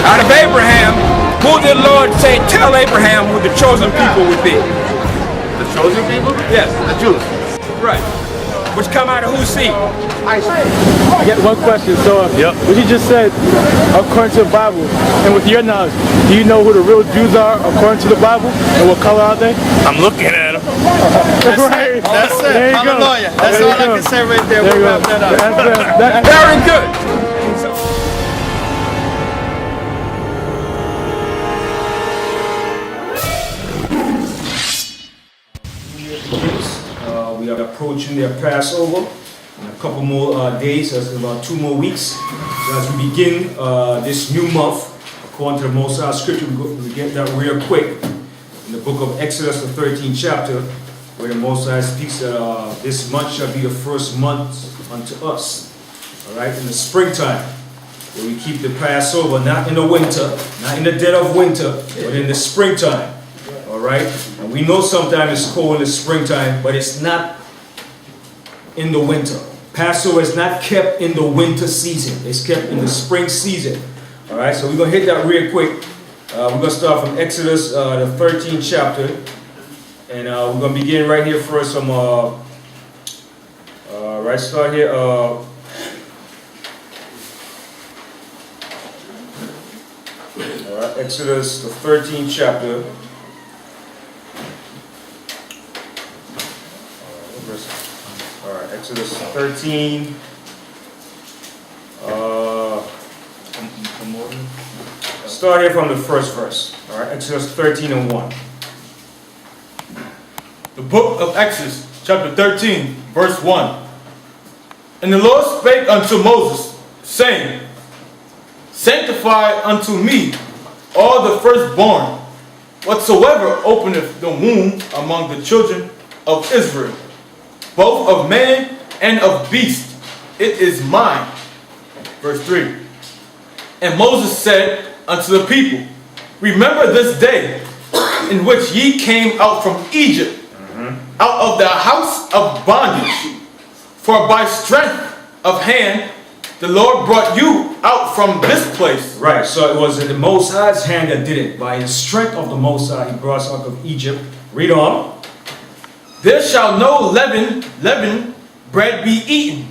Out of Abraham, who did the Lord say, tell Abraham who the chosen people would be? The chosen people? Yes. The Jews. Right. Which come out of whose seed? I get one question. So, what you just said, according to the Bible, and with your knowledge, do you know who the real Jews are according to the Bible, and what color are they? I'm looking at them. That's right. That's it. There you go. Hallelujah. That's all I can say right there. We'll wrap that up. Very good. We are approaching their Passover in a couple more days, that's about 2 more weeks. So as we begin this new month, according to the Most High Scripture, we get that real quick. In the book of Exodus, the 13th chapter, where the Most High speaks that this month shall be the first month unto us. All right, in the springtime, where we keep the Passover, not in the winter, not in the dead of winter, but in the springtime. All right, and we know sometimes it's cold in the springtime, but it's not in the winter. Passover is not kept in the winter season. It's kept in the spring season. All right, so we're going to hit that real quick. We're going to start from Exodus, the 13th chapter. And we're going to begin right here first from, start here. All right, Exodus, the 13th chapter. Exodus 13. Start here from the first verse. All right, Exodus 13 and 1. The book of Exodus, chapter 13, verse 1. And the Lord spake unto Moses, saying, Sanctify unto me all the firstborn, whatsoever openeth the womb among the children of Israel, both of man and of beast, it is mine. Verse 3. And Moses said unto the people, Remember this day in which ye came out from Egypt, out of the house of bondage. For by strength of hand the Lord brought you out from this place. Right, so it was the Most High's hand that did it. By the strength of the Most High, he brought us out of Egypt. Read on. There shall no leaven bread be eaten.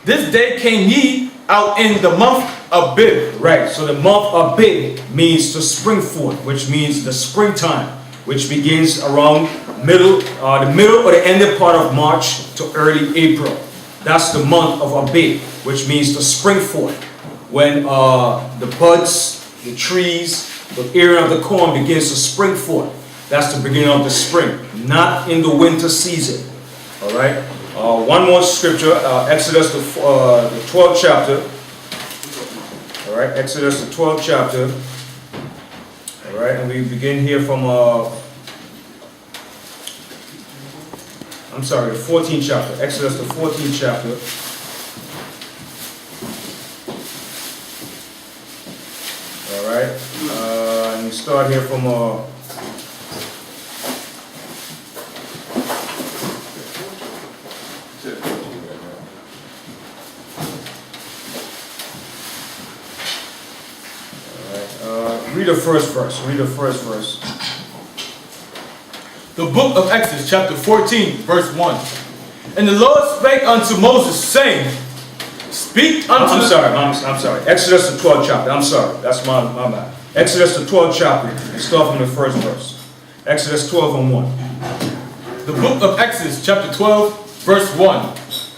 This day came ye out in the month of Bib. Right, so the month of Bib means to spring forth, which means the springtime, which begins around the middle or the ending part of March to early April. That's the month of Abib, which means to spring forth. When the buds, the trees, the area of the corn begins to spring forth. That's the beginning of the spring, not in the winter season. All right. One more scripture, Exodus the 12th chapter. All right, Exodus the 12th chapter. All right, and we begin here from the 14th chapter. Exodus the 14th chapter. All right, and we start here from. Read the first verse. Read the first verse. The book of Exodus, chapter 14, verse 1. And the Lord spake unto Moses, saying, Speak unto... I'm sorry. Exodus the 12th chapter. I'm sorry. That's my bad. Exodus the 12th chapter. Let's start from the first verse. Exodus 12 and 1. The book of Exodus, chapter 12, verse 1.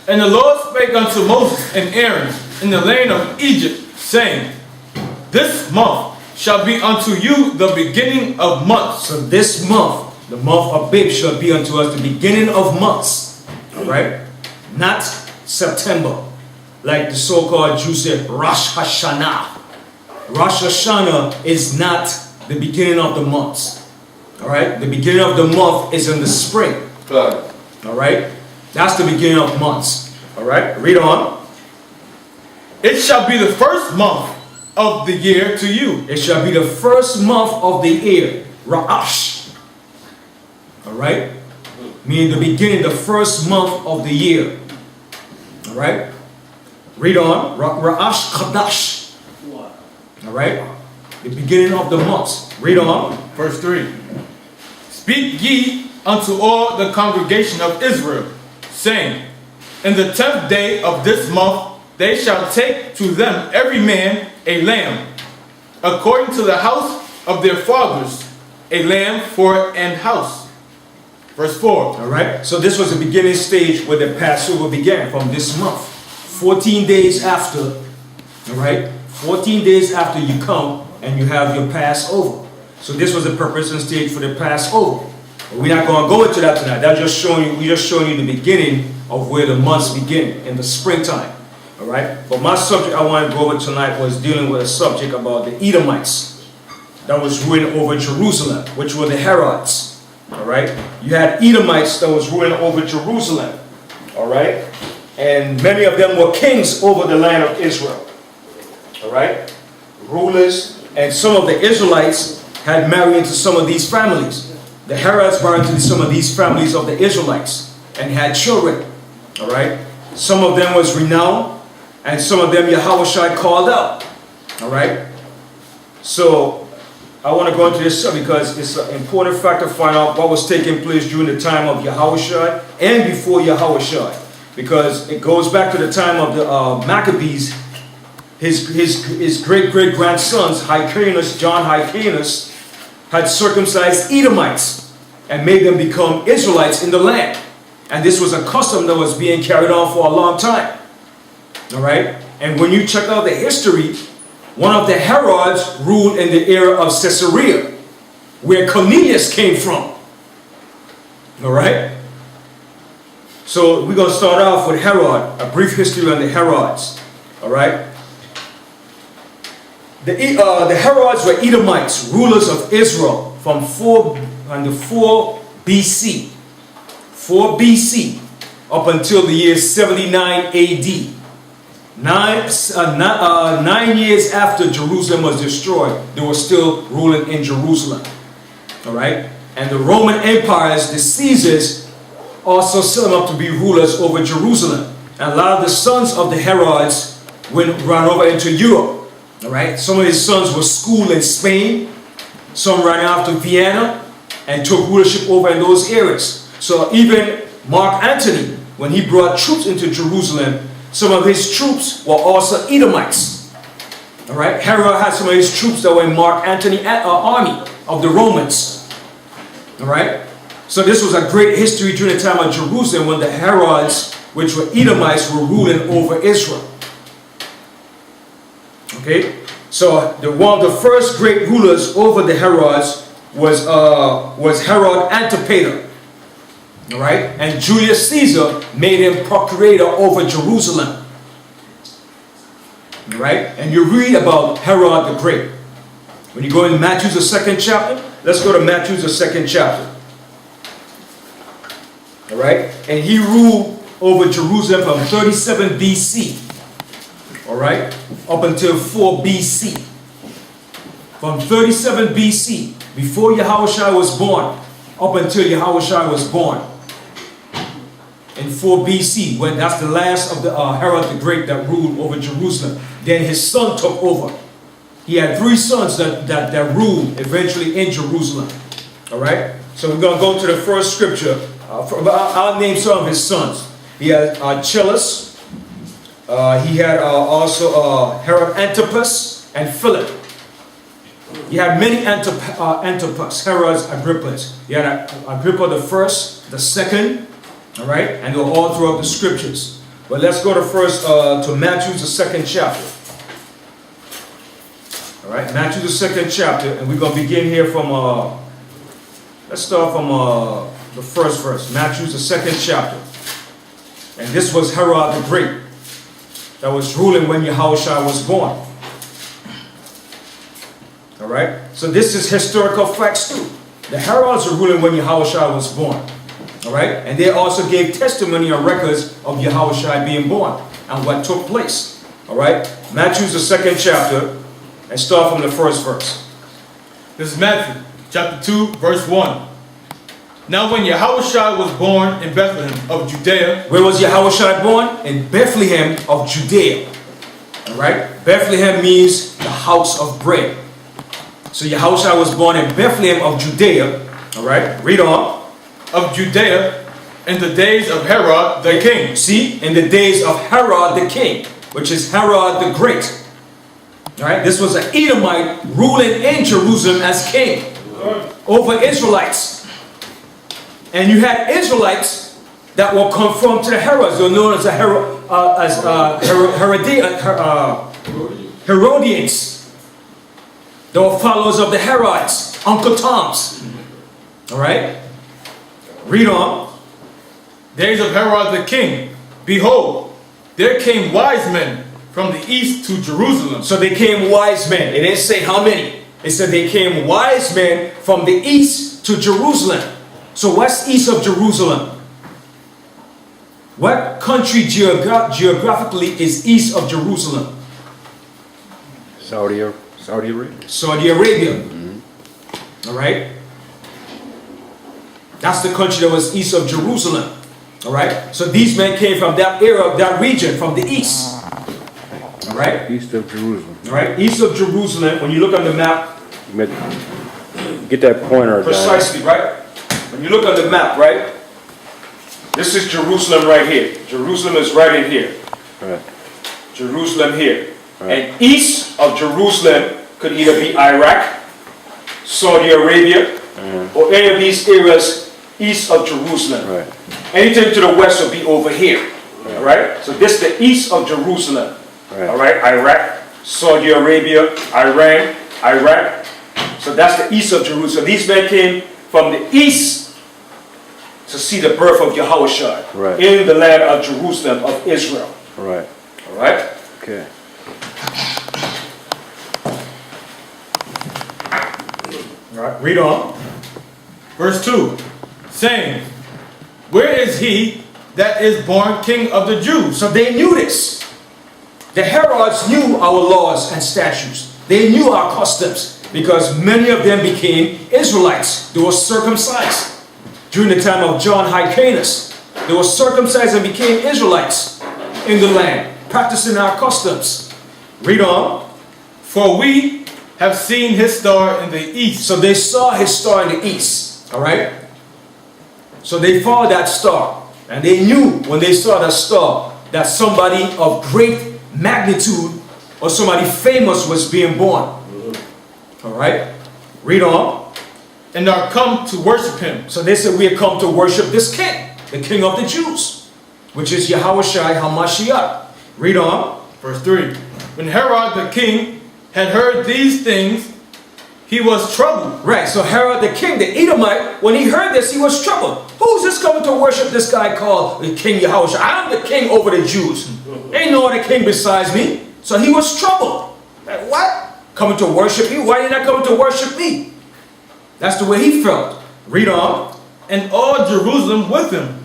And the Lord spake unto Moses and Aaron in the land of Egypt, saying, This month shall be unto you the beginning of months. So this month, the month of Bib, shall be unto us the beginning of months. All right? Not September. like the so-called Jews say, Rosh Hashanah. Rosh Hashanah is not the beginning of the months. All right? The beginning of the month is in the spring. All right? That's the beginning of months. All right? Read on. It shall be the first month of the year to you. It shall be the first month of the year. Ra'ash. All right? Meaning the beginning, the first month of the year. All right? Read on. Ra'ash Kadash. All right? The beginning of the months. Read on. Verse 3. Speak ye unto all the congregation of Israel, saying, in the 10th day of this month they shall take to them every man a lamb, according to the house of their fathers, a lamb for an house. Verse 4. All right. So this was the beginning stage where the Passover began, from this month. 14 days after, all right? 14 days after you come and you have your Passover. So this was the preparation stage for the Passover. But we're not going to go into that tonight. That's just showing you, we're just showing you the beginning of where the months begin in the springtime. All right. But my subject I want to go over tonight was dealing with a subject about the Edomites that was ruling over Jerusalem, which were the Herods. All right. You had Edomites that was ruling over Jerusalem. All right. And many of them were kings over the land of Israel. All right. Rulers. And some of the Israelites had married into some of these families. The Herods married into some of these families of the Israelites and had children. All right. Some of them was renowned, and some of them Yahushua called out. All right. So I want to go into this because it's an important fact to find out what was taking place during the time of Yahushua and before Yahushua, because it goes back to the time of the Maccabees. His great-great-grandsons, Hyrcanus, John Hyrcanus, had circumcised Edomites and made them become Israelites in the land. And this was a custom that was being carried on for a long time. All right? And when you check out the history, one of the Herods ruled in the era of Caesarea, where Cornelius came from. All right? So we're going to start off with Herod, a brief history on the Herods. All right? The Herods were Edomites, rulers of Israel from 4 BC. 4 BC up until the year 79 AD. 9 years after Jerusalem was destroyed, they were still ruling in Jerusalem. All right? And the Roman empires, the Caesars, also set them up to be rulers over Jerusalem. And a lot of the sons of the Herods ran over into Europe. All right? Some of his sons were schooled in Spain. Some ran off to Vienna and took rulership over in those areas. So even Mark Antony, when he brought troops into Jerusalem, some of his troops were also Edomites. All right? Herod had some of his troops that were in Mark Antony's army of the Romans. All right? So this was a great history during the time of Jerusalem when the Herods, which were Edomites, were ruling over Israel. Okay? So one of the first great rulers over the Herods was Herod Antipater. All right? And Julius Caesar made him procurator over Jerusalem. All right? And you read about Herod the Great. When you go in Matthew the 2nd chapter, let's go to Matthew the 2nd chapter. All right? And he ruled over Jerusalem from 37 BC. All right? Up until 4 BC. From 37 BC, before Yahushua was born, up until Yahushua was born. In 4 BC, when that's the last of the Herod the Great that ruled over Jerusalem. Then his son took over. He had 3 sons that ruled eventually in Jerusalem. All right? So we're going to go to the first scripture. I'll name some of his sons. He had Archelaus. He had also Herod Antipas and Philip. You had many Antipas, Herod's Agrippas. You had Agrippa the first, the second, all right, and they're all throughout the scriptures. But let's go to Matthew the 2nd chapter. All right, Matthew the 2nd chapter, and we're going to begin here from. Let's start from the first verse. Matthew the 2nd chapter, and this was Herod the Great. that was ruling when Yahushua was born. Alright? So this is historical facts too. The Herods were ruling when Yahushua was born. Alright? And they also gave testimony or records of Yahushua being born and what took place. Alright? Matthew, the 2nd chapter, and start from the 1st verse. This is Matthew, chapter 2, verse 1. Now when Yahushua was born in Bethlehem of Judea. Where was Yahushua born? In Bethlehem of Judea. Alright? Bethlehem means the house of bread. So Yahushua was born in Bethlehem of Judea. Alright? Read on. Of Judea in the days of Herod the king. See? In the days of Herod the king, which is Herod the Great. Alright? This was an Edomite ruling in Jerusalem as king over Israelites. And you had Israelites that were conformed to the Herods. They're known as the Herodians. They were followers of the Herods, Uncle Toms. Alright? Read on. Days of Herod the king. Behold, there came wise men from the east to Jerusalem. So they came wise men. It didn't say how many. It said they came wise men from the east to Jerusalem. So what's east of Jerusalem? What country geographically is east of Jerusalem? Saudi Arabia. Saudi Arabia. Alright? That's the country that was east of Jerusalem. Alright? So these men came from that area, that region, from the east. Alright? East of Jerusalem. Alright? East of Jerusalem, when you look on the map. Get that pointer down. Precisely, right? When you look on the map, right? This is Jerusalem right here. Jerusalem is right in here. Right. Jerusalem here. Right. And east of Jerusalem could either be Iraq, Saudi Arabia, or any of these areas east of Jerusalem. Right. Anything to the west would be over here. Right. Alright? So this is the east of Jerusalem. Right. Alright? Iraq, Saudi Arabia, Iran, Iraq. So that's the east of Jerusalem. These men came from the east to see the birth of Yahushua right. in the land of Jerusalem of Israel. Right. Alright? Okay. Alright, read on. Verse 2, saying, where is he that is born king of the Jews? So they knew this. The Herods knew our laws and statutes. They knew our customs because many of them became Israelites. They were circumcised. During the time of John Hyrcanus, they were circumcised and became Israelites in the land, practicing our customs. Read on. For we have seen his star in the east. So they saw his star in the east. Alright? So they followed that star. And they knew when they saw that star that somebody of great magnitude or somebody famous was being born. Alright? Read on. And are come to worship him. So they said, we have come to worship this king, the king of the Jews, which is Yahushua HaMashiach. Read on. Verse 3. When Herod the king had heard these things, he was troubled. Right, so Herod the king, the Edomite, when he heard this, he was troubled. Who's this coming to worship this guy called the King Yahushua? I'm the king over the Jews. Ain't no other king besides me. So he was troubled. Like, what? Coming to worship you? Why are you not coming to worship me? That's the way he felt. Read on. And all Jerusalem with him.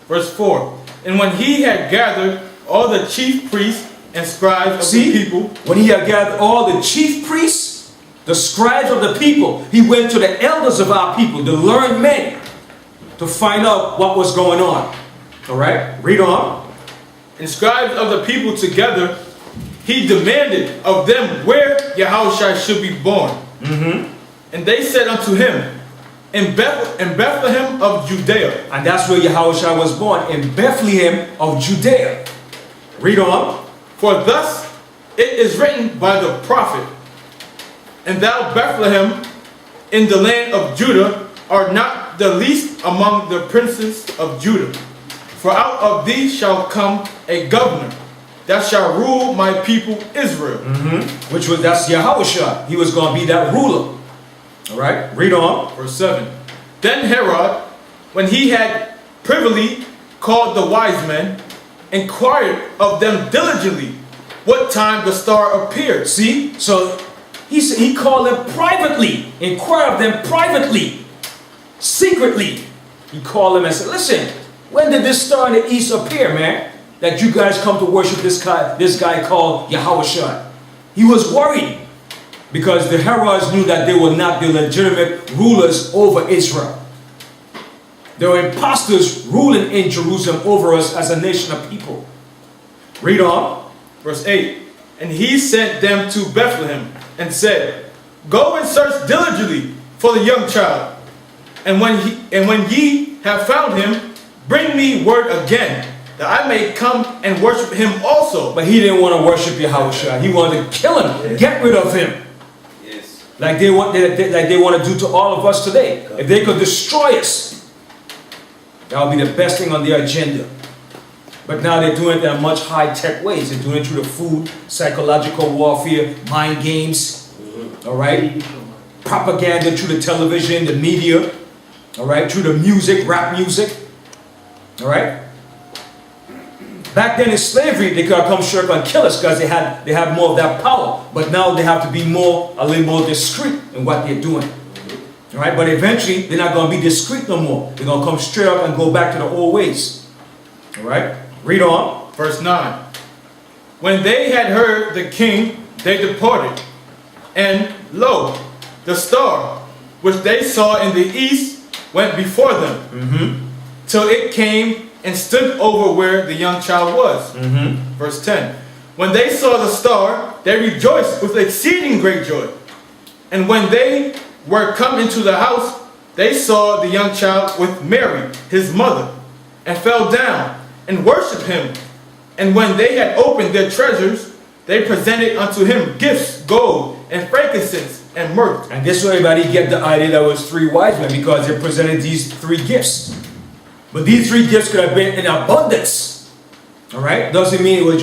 Verse 4. And when he had gathered all the chief priests and scribes of the people. When he had gathered all the chief priests, the scribes of the people, he went to the elders of our people, the learned men, to find out what was going on. Alright? Read on. And scribes of the people together, he demanded of them where Yahushua should be born. And they said unto him, in Bethlehem of Judea. And that's where Yahushua was born, in Bethlehem of Judea. Read on. For thus it is written by the prophet, and thou Bethlehem in the land of Judah art not the least among the princes of Judah. For out of thee shall come a governor that shall rule my people Israel. That's Yahushua. He was going to be that ruler. Alright, read on. Verse 7. Then Herod, when he had privily called the wise men inquired of them diligently what time the star appeared. See? So he called them privately, inquired of them privately, secretly. He called them and said, listen, when did this star in the east appear, man? That you guys come to worship this guy called Yahushua. He was worried because the Herods knew that they were not the legitimate rulers over Israel. There were impostors ruling in Jerusalem over us as a nation of people. Read on. Verse 8. And he sent them to Bethlehem and said, go and search diligently for the young child. And when ye have found him, bring me word again, that I may come and worship him also. But he didn't want to worship Yahushua. He wanted to kill him, get rid of him. Yes. Like they want to do to all of us today. If they could destroy us, that would be the best thing on their agenda. But now they're doing it in a much high-tech ways. They're doing it through the food, psychological warfare, mind games, all right? Propaganda through the television, the media, all right? Through the music, rap music, all right? Back then in slavery, they could come shirk and kill us because they had more of that power. But now they have to be a little more discreet in what they're doing. All right? But eventually, they're not going to be discreet no more. They're going to come straight up and go back to the old ways. All right? Read on. Verse 9. When they had heard the king, they departed. And lo, the star, which they saw in the east, went before them, till it came and stood over where the young child was. Verse 10. When they saw the star, they rejoiced with exceeding great joy. And when they were come into the house, they saw the young child with Mary, his mother, and fell down and worshipped him. And when they had opened their treasures, they presented unto him gifts, gold, and frankincense, and myrrh. And this way everybody get the idea that it was 3 wise men because they presented these 3 gifts. But these 3 gifts could have been in abundance. All right? Doesn't mean it was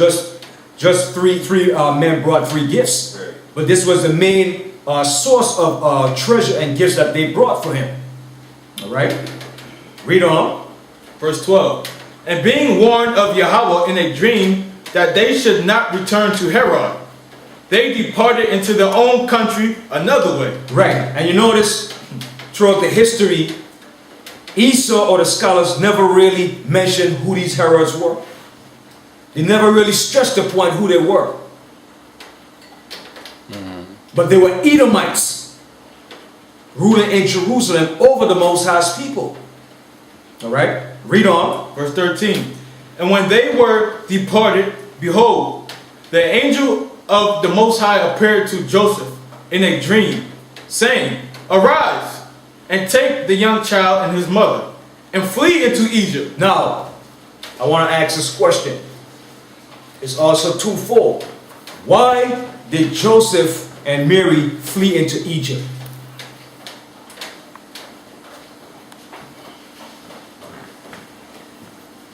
just three men brought 3 gifts. But this was the main source of treasure and gifts that they brought for him. All right? Read on. Verse 12. And being warned of Yahweh in a dream that they should not return to Herod, they departed into their own country another way. Right. And you notice throughout the history, Esau or the scholars never really mentioned who these Herods were. They never really stressed the point who they were. But they were Edomites ruling in Jerusalem over the Most High's people. All right? Read on. Verse 13. And when they were departed, behold, the angel of the Most High appeared to Joseph in a dream, saying, arise, and take the young child and his mother, and flee into Egypt. Now, I want to ask this question. It's also twofold. Why did Joseph and Mary flee into Egypt?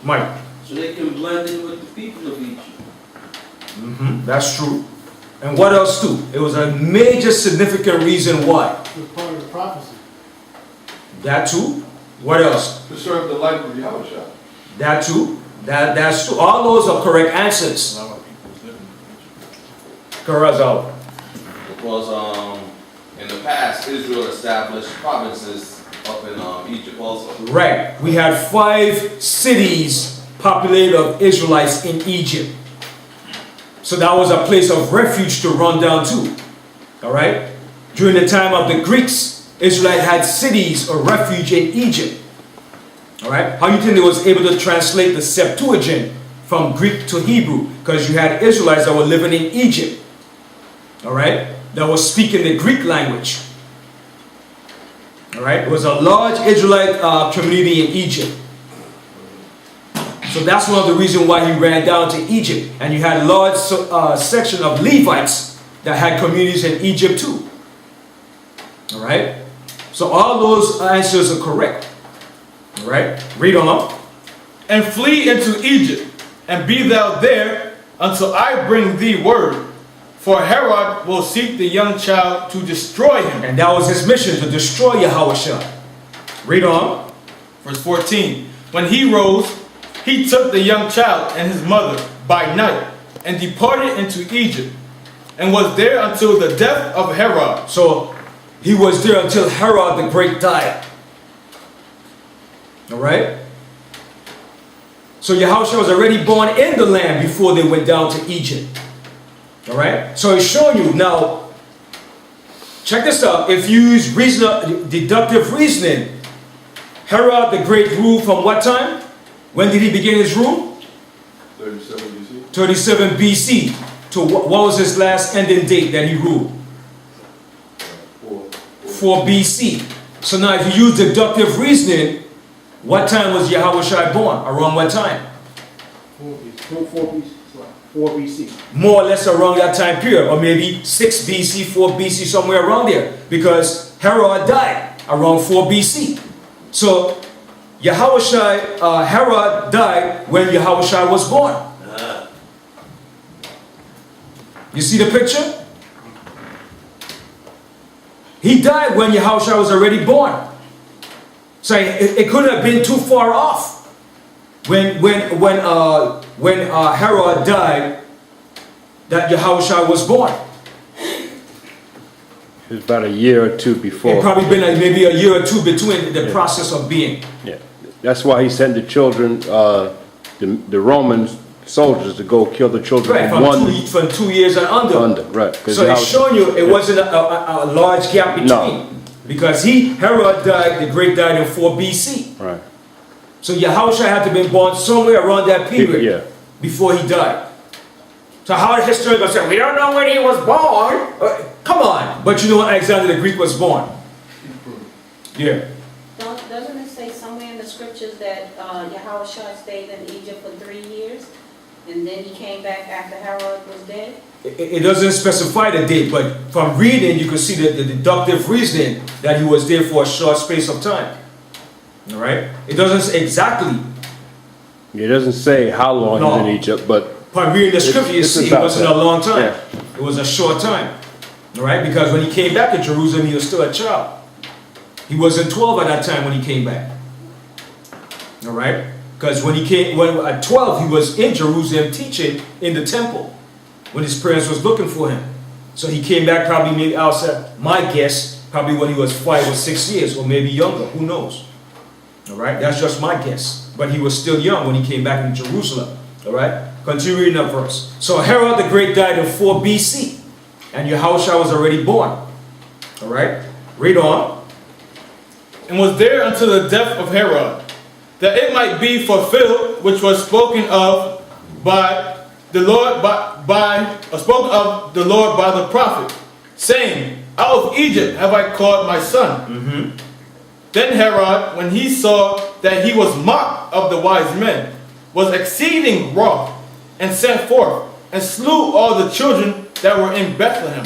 Mike. So they can blend in with the people of Egypt. That's true. And what else too? It was a major significant reason why. It was part of the prophecy. That too. What else? To serve the life of Yahushua. That too. That's true. All those are correct answers. Carazal. Because in the past, Israel established provinces up in Egypt also. Right. We had 5 cities populated of Israelites in Egypt. So that was a place of refuge to run down to. All right? During the time of the Greeks, Israelites had cities of refuge in Egypt. All right? How do you think they was able to translate the Septuagint from Greek to Hebrew? Because you had Israelites that were living in Egypt. All right? That were speaking the Greek language. All right? It was a large Israelite community in Egypt. So that's one of the reasons why he ran down to Egypt. And you had a large section of Levites that had communities in Egypt too. All right? So all those answers are correct. All right? Read on. And flee into Egypt, and be thou there until I bring thee word. For Herod will seek the young child to destroy him. And that was his mission, to destroy Yahushua. Read on. Verse 14. When he rose, he took the young child and his mother by night and departed into Egypt, and was there until the death of Herod. So he was there until Herod the Great died. All right? So Yahushua was already born in the land before they went down to Egypt. All right? So he's showing you. Now, check this out. If you use deductive reasoning, Herod the Great ruled from what time? When did he begin his rule? 37 BC. 37 BC. To what was his last ending date that he ruled? 4 BC. So now if you use deductive reasoning, what time was Yahushua born? Around what time? 4 BC. More or less around that time period. Or maybe 6 BC, 4 BC, somewhere around there. Because Herod died around 4 BC. So Herod died when Yahushua was born. You see the picture? He died when Yahushua was already born. So it couldn't have been too far off when Herod died that Yahushua was born. It was about a year or two before. It probably been maybe a year or two between the process of being. Yeah, that's why he sent the children, the Roman soldiers, to go kill the children Right, from 2 years and under. Right. So it's showing you it wasn't a large gap between. No. Because Herod died, the Great died in 4 BC. Right. So Yahushua had to have been born somewhere around that period Yeah. before he died. So how the historians gonna say, we don't know when he was born? Come on. But you know when Alexander the Greek was born? Yeah. Doesn't it say somewhere in the scriptures that Yahushua stayed in Egypt for 3 years? And then he came back after Herod was dead? It doesn't specify the date, but from reading you can see the deductive reasoning that he was there for a short space of time. All right? It doesn't say exactly. It doesn't say how long he was in Egypt, but Upon reading the scripture, you see it wasn't a long time. Yeah. It was a short time. All right? Because when he came back to Jerusalem, he was still a child. He wasn't 12 at that time when he came back. All right? Because at 12, he was in Jerusalem teaching in the temple when his parents was looking for him. So he came back probably, maybe outside, my guess, probably when he was 5 or 6 years, or maybe younger. Who knows? All right? That's just my guess. But he was still young when he came back in Jerusalem. All right? Continue reading that verse. So Herod the Great died in 4 BC. And Yahushua was already born. All right? Read on. And was there until the death of Herod, that it might be fulfilled which was spoken of by the Lord by the prophet, saying, out of Egypt have I called my son. Then Herod, when he saw that he was mocked of the wise men, was exceeding wroth, and sent forth and slew all the children that were in Bethlehem,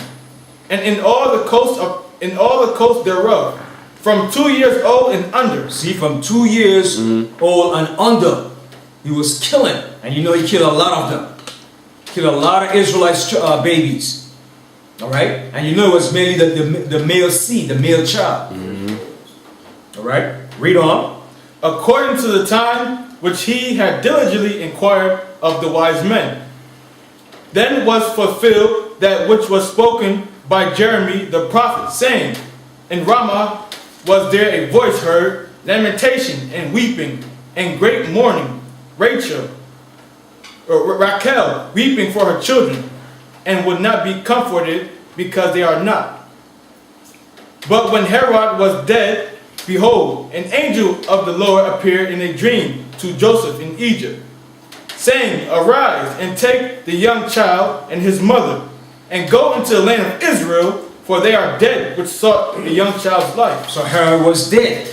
and in all the coast thereof, from 2 years old and under. See, from 2 years old and under, he was killing. And you know he killed a lot of them. Killed a lot of Israelites' babies. All right? And you know it was mainly the male seed, the male child. All right? Read on. According to the time which he had diligently inquired of the wise men. Then was fulfilled that which was spoken by Jeremy the prophet, saying, in Ramah was there a voice heard, lamentation and weeping, and great mourning. Raquel weeping for her children, and would not be comforted, because they are not. But when Herod was dead, behold, an angel of the Lord appeared in a dream to Joseph in Egypt, saying, arise and take the young child and his mother, and go into the land of Israel, for they are dead which sought the young child's life. So Herod was dead.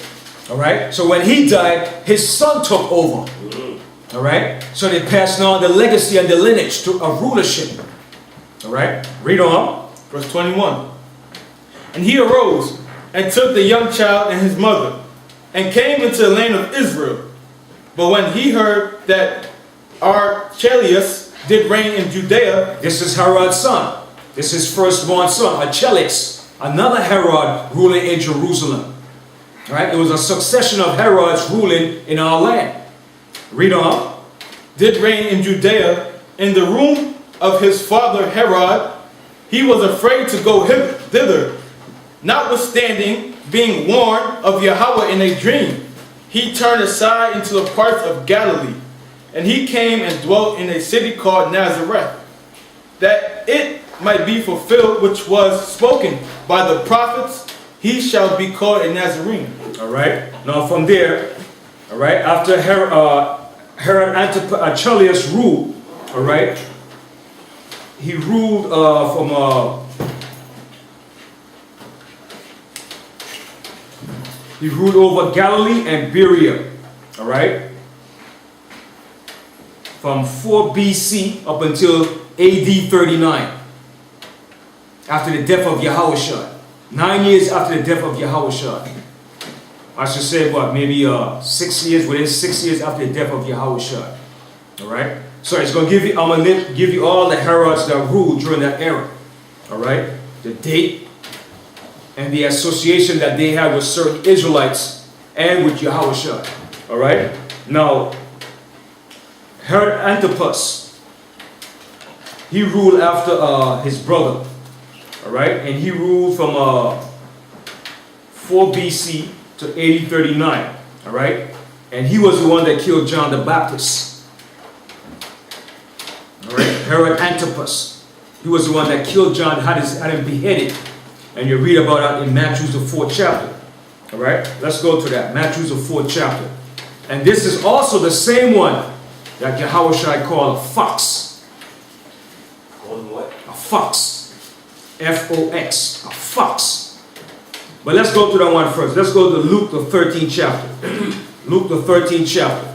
All right? So when he died, his son took over. All right? So they passed on the legacy and the lineage to a rulership. All right? Read on. Verse 21. And he arose and took the young child and his mother, and came into the land of Israel. But when he heard that Archelaus did reign in Judea. This is Herod's son. This is his firstborn son, Archelaus, another Herod ruling in Jerusalem. All right? It was a succession of Herods ruling in our land. Read on. did reign in Judea, in the room of his father Herod, he was afraid to go thither, notwithstanding being warned of Yahweh in a dream. He turned aside into the parts of Galilee, and he came and dwelt in a city called Nazareth, that it might be fulfilled which was spoken by the prophets, he shall be called a Nazarene. All right. Now from there, all right, after Herod Antipas ruled, all right, he ruled he ruled over Galilee and Berea, all right, from 4 BC up until AD 39, after the death of Yahushua. 9 years after the death of Yahushua. I should say what, maybe 6 years, within 6 years after the death of Yahushua. All right? So it's going to give you, I'm going to give you all the Herods that ruled during that era. All right? The date and the association that they had with certain Israelites and with Yahushua. All right? Now, Herod Antipas, he ruled after his brother. All right? And he ruled from 4 BC to AD 39. All right? And he was the one that killed John the Baptist. All right? Herod Antipas. He was the one that killed John, had him beheaded. And you read about that in Matthew the 4th chapter. All right? Let's go to that. Matthew the 4th chapter. And this is also the same one that Yahushua called a fox. Called what? A fox. F-O-X. A fox. But let's go to that one first. Let's go to Luke the 13th chapter. Luke the 13th chapter.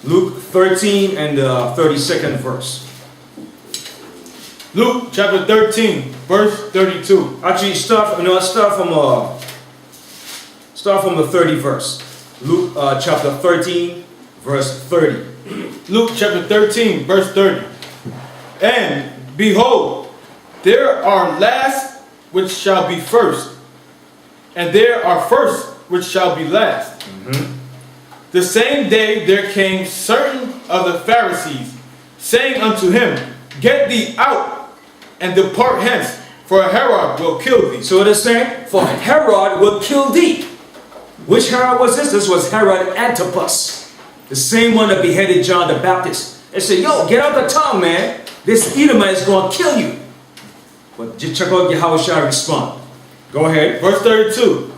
Luke 13 and the 32nd verse. Luke chapter 13, verse 32. Actually, start from the 30th verse. Luke chapter 13, verse 30. Luke chapter 13, verse 30. And behold, there are last which shall be first, and there are first which shall be last. The same day there came certain of the Pharisees, saying unto him, Get thee out, and depart hence, for Herod will kill thee. So it is saying, for Herod will kill thee. Which Herod was this? This was Herod Antipas, the same one that beheaded John the Baptist. They said, yo, get out the town, man. This Edomite is going to kill you. But just check out how shall I respond. Go ahead. Verse 32.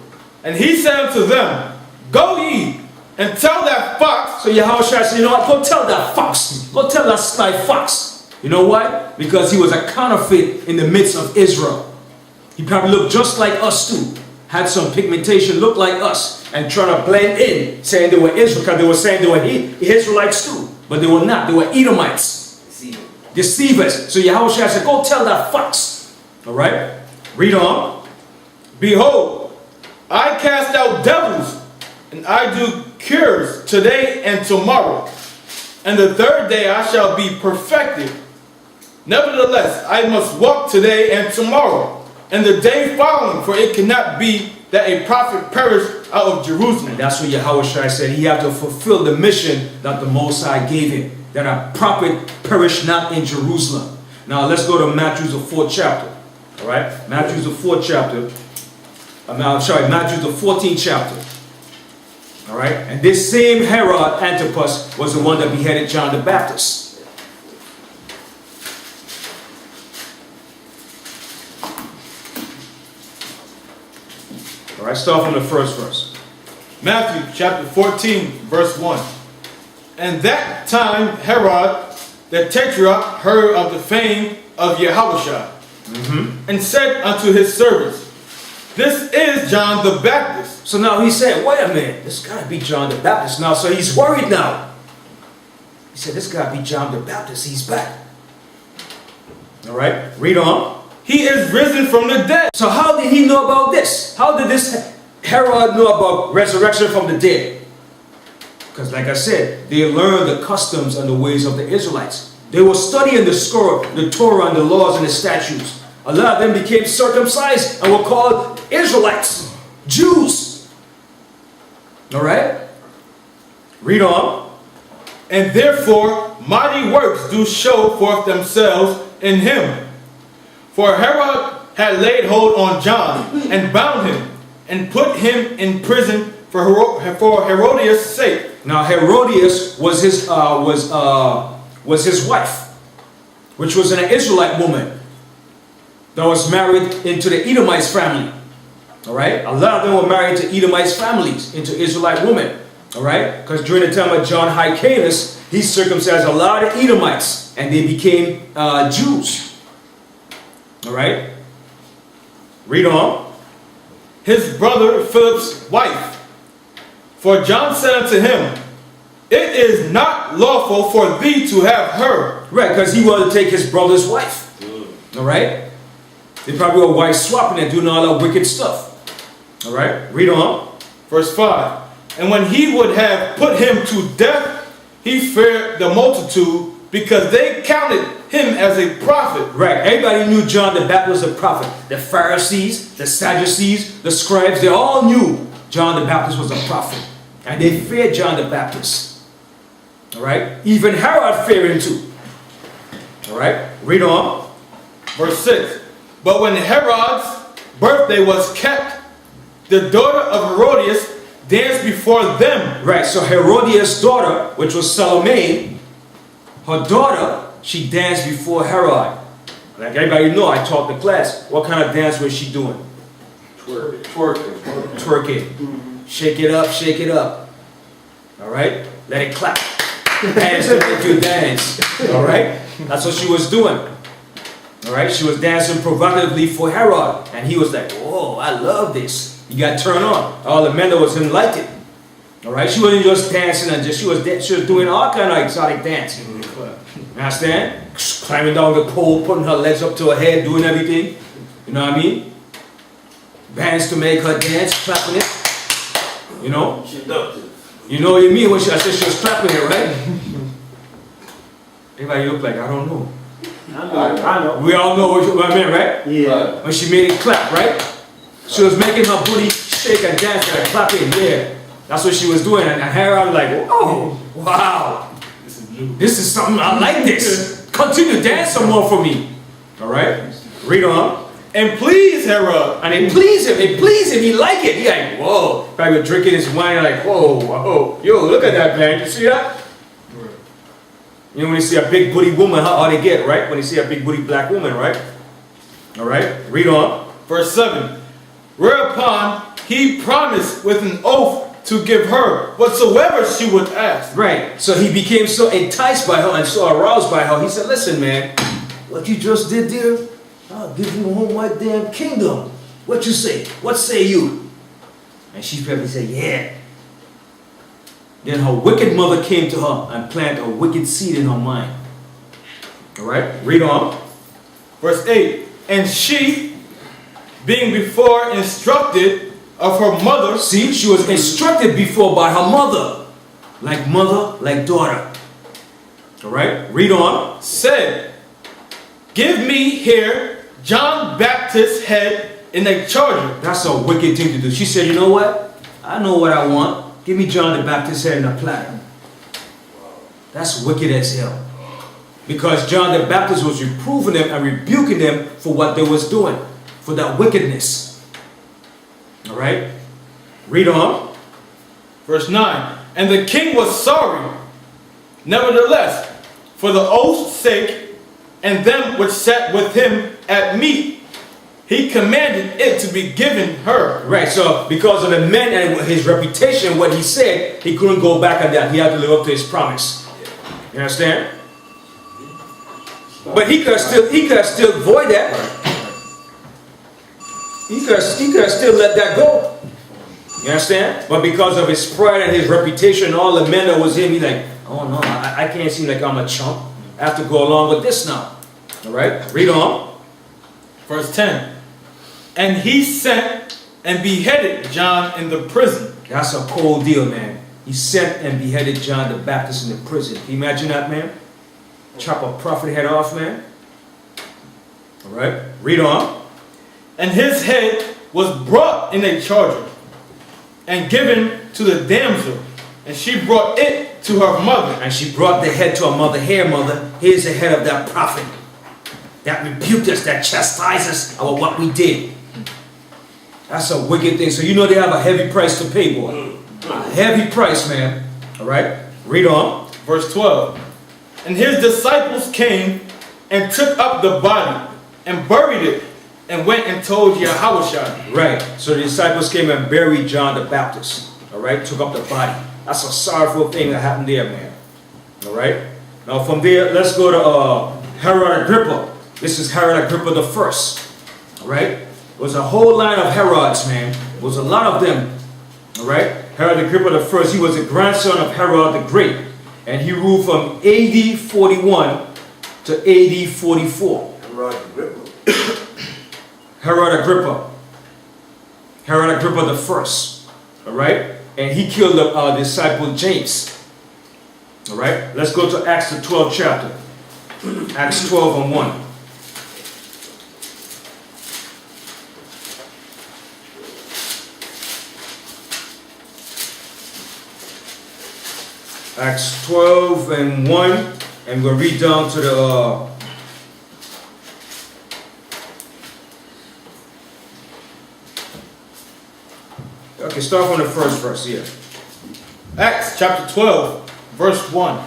And he said unto them, Go ye, and tell that fox. So Yahushua said, you know what? Go tell that fox. Go tell that sly fox. You know why? Because he was a counterfeit in the midst of Israel. He probably looked just like us too. Had some pigmentation, looked like us, and trying to blend in, saying they were Israel, because they were saying they were Israelites too. But they were not. They were Edomites. Deceivers. So Yahushua said, go tell that fox. All right? Read on. Behold, I cast out devils, and I do cures today and tomorrow, and the third day I shall be perfected. Nevertheless, I must walk today and tomorrow, and the day following, for it cannot be that a prophet perish out of Jerusalem. And that's what Yahushua said. He had to fulfill the mission that the Most High gave him, that a prophet perish not in Jerusalem. Now let's go to Matthew the 4th chapter. All right? Matthew the 4th chapter. Matthew the 14th chapter. All right? And this same Herod Antipas was the one that beheaded John the Baptist. All right, start from the first verse. Matthew chapter 14, verse 1. And that time Herod the Tetrarch heard of the fame of Yahushua, and said unto his servants, This is John the Baptist. So now he said, wait a minute, this got to be John the Baptist now. So he's worried now. He said, this got to be John the Baptist. He's back. All right, read on. He is risen from the dead. So how did he know about this? How did this Herod know about resurrection from the dead? Because like I said, they learned the customs and the ways of the Israelites. They were studying the Torah and the laws and the statutes a lot of them became circumcised and were called Israelites, Jews. All right? Read on. And therefore mighty works do show forth themselves in him. For Herod had laid hold on John and bound him and put him in prison for Herodias' sake. Now Herodias was his wife, which was an Israelite woman that was married into the Edomites family. All right, a lot of them were married to Edomites families, into Israelite women. All right, because during the time of John Hyrcanus, he circumcised a lot of Edomites, and they became Jews. All right, read on. His brother Philip's wife. For John said unto him, it is not lawful for thee to have her. Right, because he wanted to take his brother's wife. All right, they probably were wife swapping and doing all that wicked stuff. All right, read on. Verse 5. And when he would have put him to death, he feared the multitude, because they counted him as a prophet. Right, everybody knew John the Baptist was a prophet. The Pharisees, the Sadducees, the scribes, they all knew John the Baptist was a prophet. And they feared John the Baptist. All right, even Herod feared him too. All right, read on. Verse 6. But when Herod's birthday was kept, the daughter of Herodias danced before them. Right, so Herodias' daughter, which was Salome, her daughter, she danced before Herod. Like everybody know, I taught the class. What kind of dance was she doing? Twerking. Twerking. Shake it up, shake it up. All right, let it clap. Dance to make you dance. All right, that's what she was doing. All right, she was dancing provocatively for Herod, and he was like, "Whoa, I love this." He got turned on. All the men that was in liked it. All right, she wasn't just dancing and she was doing all kind of exotic dancing. You understand? Climbing down the pole, putting her legs up to her head, doing everything. You know what I mean? Bands to make her dance, clapping it. You know? You know what you mean when I said she was clapping it, right? Everybody look like, I don't know. I know. We all know what I meant, right? Yeah. When she made it clap, right? She was making her booty shake and dance and clapping, yeah. That's what she was doing. And Herod was like, oh, wow. This is something, I like this. Continue, dance some more for me. All right? Read on. And please Herod. And it pleased him. It pleased him. He liked it. He like, whoa. Probably drinking his wine like, whoa, whoa. Yo, look at that, man. You see that? You know when you see a big booty woman, how they get, right? When you see a big booty black woman, right? All right? Read on. Verse 7. Whereupon he promised with an oath to give her whatsoever she would ask. Right. So he became so enticed by her and so aroused by her. He said, listen, man, what you just did there, I'll give you home my damn kingdom. What you say? What say you? And she probably said, yeah. Then her wicked mother came to her and planted a wicked seed in her mind. All right? Read on. Verse 8. And she, being before instructed of her mother. See, she was instructed before by her mother. Like mother, like daughter. All right? Read on. Said, give me here John Baptist's head in a charger. That's a wicked thing to do. She said, you know what? I know what I want. Give me John the Baptist's head in a platter. That's wicked as hell. Because John the Baptist was reproving them and rebuking them for what they was doing. For that wickedness. All right? Read on. Verse 9. And the king was sorry, nevertheless, for the oath's sake, and them which sat with him at meat, he commanded it to be given her. Right, so because of the men and his reputation, what he said, he couldn't go back on that. He had to live up to his promise. You understand? But he could have still void that. He could have still let that go. You understand? But because of his pride and his reputation, all the men that was him, he's like, oh no, I can't seem like I'm a chump. I have to go along with this now. All right, read on. Verse 10. And he sent and beheaded John in the prison. That's a cold deal, man. He sent and beheaded John the Baptist in the prison. Can you imagine that, man? Chop a prophet head off, man. All right, read on. And his head was brought in a charger and given to the damsel, and she brought it to her mother. And she brought the head to her mother. Here, mother, here's the head of that prophet that rebuked us, that chastised us about what we did. That's a wicked thing. So you know they have a heavy price to pay, boy. A heavy price, man. All right, read on. Verse 12. And his disciples came and took up the body and buried it and went and told Yahushua. Right. So the disciples came and buried John the Baptist. All right. Took up the body. That's a sorrowful thing that happened there, man. All right. Now from there, let's go to Herod Agrippa. This is Herod Agrippa the first. All right. It was a whole line of Herods, man. It was a lot of them. All right. Herod Agrippa the first. He was a grandson of Herod the Great, and he ruled from AD 41 to AD 44. Herod Agrippa. Herod Agrippa. Herod Agrippa the first. All right? And he killed the disciple James. All right? Let's go to Acts the 12th chapter. Acts 12 and 1. Acts 12 and 1. And we'll read down to the... Okay, start from the first verse here. Acts chapter 12, verse 1.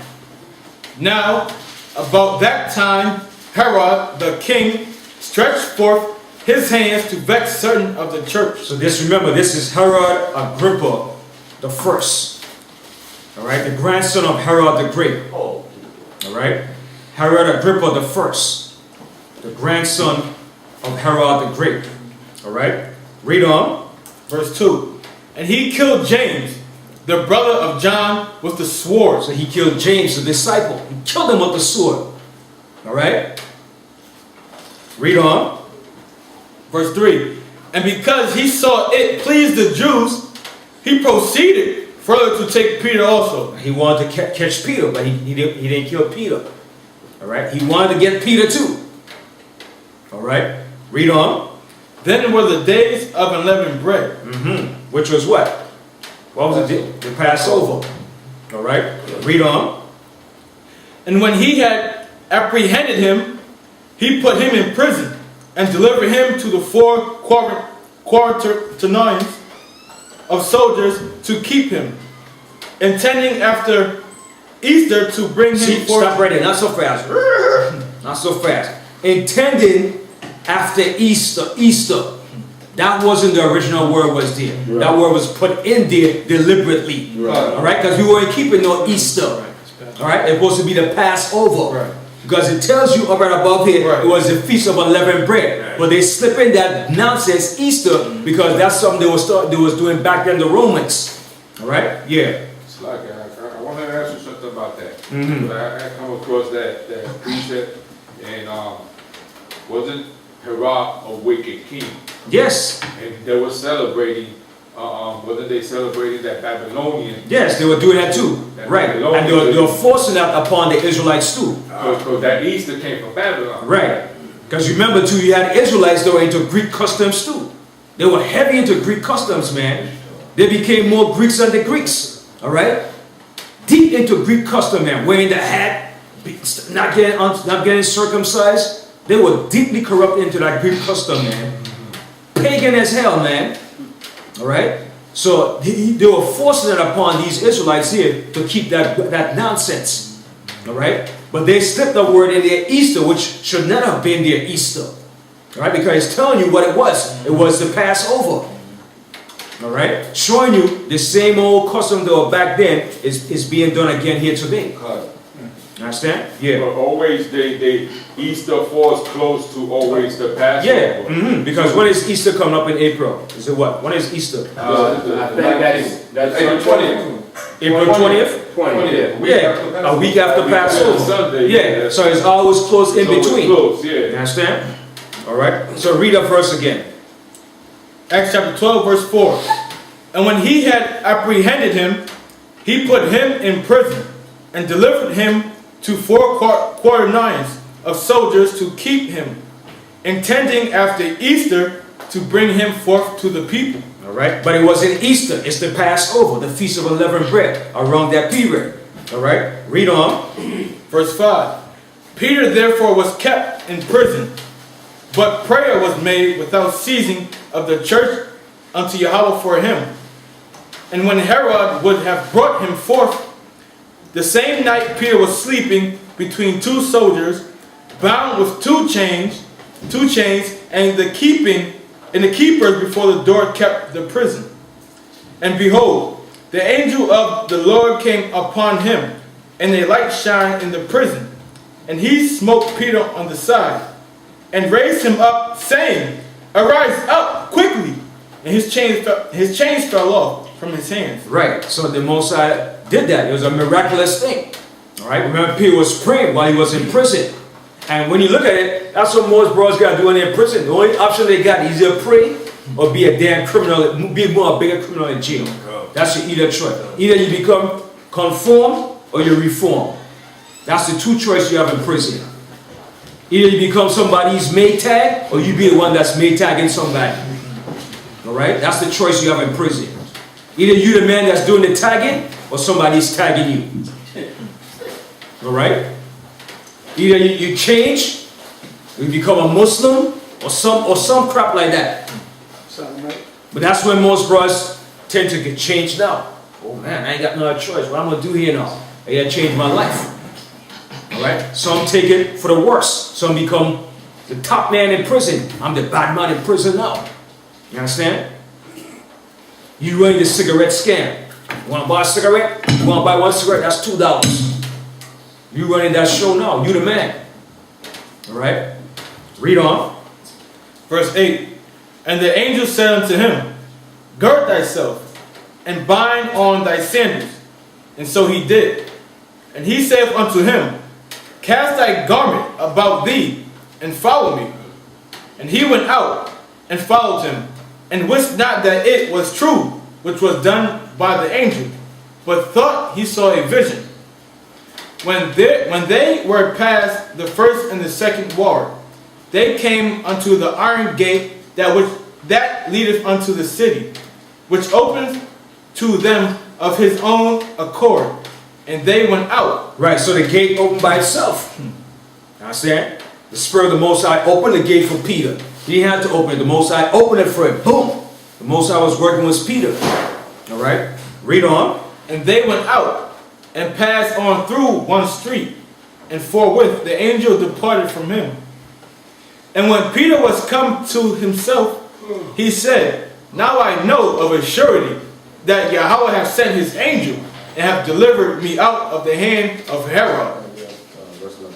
Now, about that time, Herod the king stretched forth his hands to vex certain of the church. So remember, this is Herod Agrippa the first. All right, the grandson of Herod the Great. All right, Herod Agrippa the first, the grandson of Herod the Great. All right, read on. Verse 2. And he killed James, the brother of John, with the sword. So he killed James, the disciple. He killed him with the sword. All right, read on. Verse 3. And because he saw it pleased the Jews, he proceeded further to take Peter also. He wanted to catch Peter, but he didn't kill Peter. All right, he wanted to get Peter too. All right, read on. Then were the days of unleavened bread. Which was what? What was it? The Passover. All right, read on. And when he had apprehended him, he put him in prison and delivered him to the 4 quaternions of soldiers to keep him, intending after Easter to bring him forth. Stop right there. Not so fast. Not so fast. Intending after Easter. That wasn't the original word was there. Right. That word was put in there deliberately. Right. All right, because we weren't keeping no Easter. All right, it's supposed to be the Passover. Right. Because it tells you up right above here, it was the Feast of Unleavened Bread. Right. But they slip in that nonsense Easter because that's something they was doing back then, the Romans. All right? Yeah. It's like, I want to ask you something about that. I come across that precept, and wasn't Herod a wicked king? Yes. And they were celebrating, wasn't they celebrating that Babylonian? Yes, they were doing that too. Right. And they were forcing that upon the Israelites too. Because that Easter came from Babylon. Right. Because remember too, you had Israelites that were into Greek customs too. They were heavy into Greek customs, man. They became more Greeks than the Greeks. All right? Deep into Greek custom, man. Wearing the hat, not getting circumcised. They were deeply corrupt into that Greek custom, man. Pagan as hell, man. All right? So they were forcing it upon these Israelites here to keep that nonsense. All right? But they slipped the word in their Easter, which should not have been their Easter. All right? Because it's telling you what it was. It was the Passover. All right? Showing you the same old custom that were back then is being done again here today. Understand? Yeah. But always they Easter falls close to always the Passover. Yeah. Because when is Easter coming up in April? Is it what? When is Easter? I think that's April 20th. April 20th? 20th. Yeah. A week after Passover. Sunday. Yeah. So it's always close in between. Close, yeah. You understand? All right. So read that verse again. Acts chapter 12, verse 4. And when he had apprehended him, he put him in prison and delivered him to 4 quaternions of soldiers to keep him, intending after Easter to bring him forth to the people. All right, but it wasn't Easter. It's the Passover, the Feast of Unleavened Bread, around that period. All right, read on. Verse 5. Peter therefore was kept in prison, but prayer was made without ceasing of the church unto Yahweh for him. And when Herod would have brought him forth, the same night Peter was sleeping between two soldiers, bound with two chains, and the keepers before the door kept the prison. And behold, the angel of the Lord came upon him, and a light shined in the prison. And he smote Peter on the side, and raised him up, saying, Arise up quickly. And his chains fell off from his hands. Right, so the Most High did that. It was a miraculous thing. All right, remember Peter was praying while he was in prison. And when you look at it, that's what most brothers got to do when they're in prison. The only option they got is either pray or be a damn criminal, be a bigger criminal in jail. That's your either choice. Either you become conform or you reform. That's the two choices you have in prison. Either you become somebody's made tag or you be the one that's made tagging somebody. All right, that's the choice you have in prison. Either you the man that's doing the tagging or somebody's tagging you. All right. Either you change, you become a Muslim, or some crap like that. But that's when most brothers tend to get changed now. Oh man, I ain't got no other choice. What I'm gonna do here now? I gotta change my life. All right. Some take it for the worse. Some become the top man in prison. I'm the bad man in prison now. You understand? You running the cigarette scam. You wanna buy a cigarette? You wanna buy one cigarette? That's $2. You running that show now. You the man. All right. Read on. Verse 8. And the angel said unto him, Gird thyself, and bind on thy sandals. And so he did. And he saith unto him, Cast thy garment about thee, and follow me. And he went out, and followed him, and wist not that it was true, which was done by the angel, but thought he saw a vision. When they were past the first and the second ward, they came unto the iron gate that leadeth unto the city, which opens to them of his own accord, and they went out. Right, so the gate opened by itself. Understand? The Spirit of the Most High opened the gate for Peter. He didn't have to open it. The Most High opened it for him. Boom! The Most High was working with Peter. All right? Read on. And they went out, and passed on through one street, and forthwith the angel departed from him. And when Peter was come to himself, he said, Now I know of a surety that Yahweh hath sent his angel, and hath delivered me out of the hand of Herod,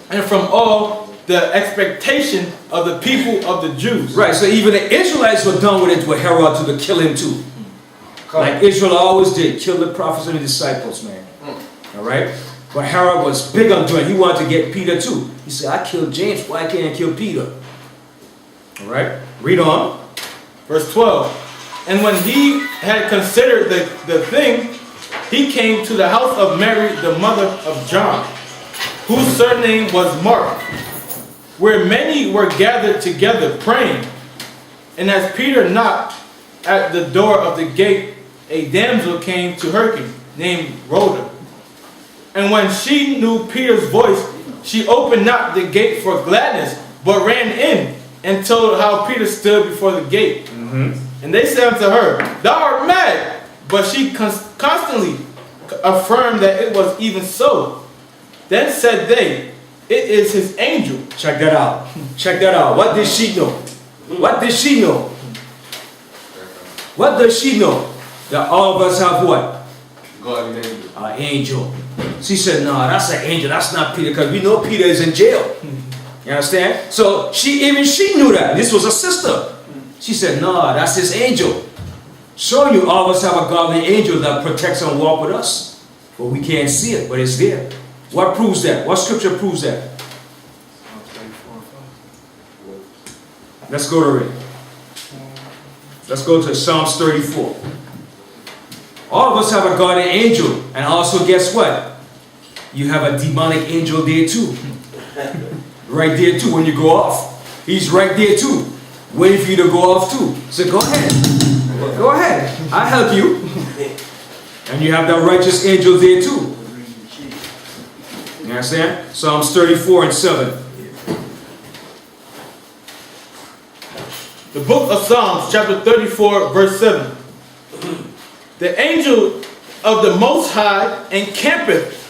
and from all the expectation of the people of the Jews. Right, so even the Israelites were done with it with Herod to kill him too. Like Israel always did, kill the prophets and the disciples, man. All right? But Herod was big on doing it. He wanted to get Peter too. He said, I killed James, why can't I kill Peter? All right? Read on. Verse 12. And when he had considered the thing, he came to the house of Mary, the mother of John, whose surname was Mark, where many were gathered together praying. And as Peter knocked at the door of the gate, a damsel came to hearken, named Rhoda. And when she knew Peter's voice, she opened not the gate for gladness, but ran in and told how Peter stood before the gate. And they said unto her, Thou art mad. But she constantly affirmed that it was even so. Then said they, It is his angel. Check that out. Check that out. What did she know? What did she know? What does she know? That all of us have what? God, an angel. An angel. She said, no, that's an angel. That's not Peter, because we know Peter is in jail. You understand? So she knew that. This was a sister. She said, no, that's his angel. Showing you all of us have a godly angel that protects and walks with us. But we can't see it, but it's there. What proves that? What scripture proves that? Let's go to it. Let's go to Psalms 34. All of us have a guardian angel. And also, guess what? You have a demonic angel there too. Right there too when you go off. He's right there too, waiting for you to go off too. So go ahead. Go ahead. I'll help you. And you have that righteous angel there too. You understand? Psalms 34 and 7. The book of Psalms, chapter 34, verse 7. The angel of the Most High encampeth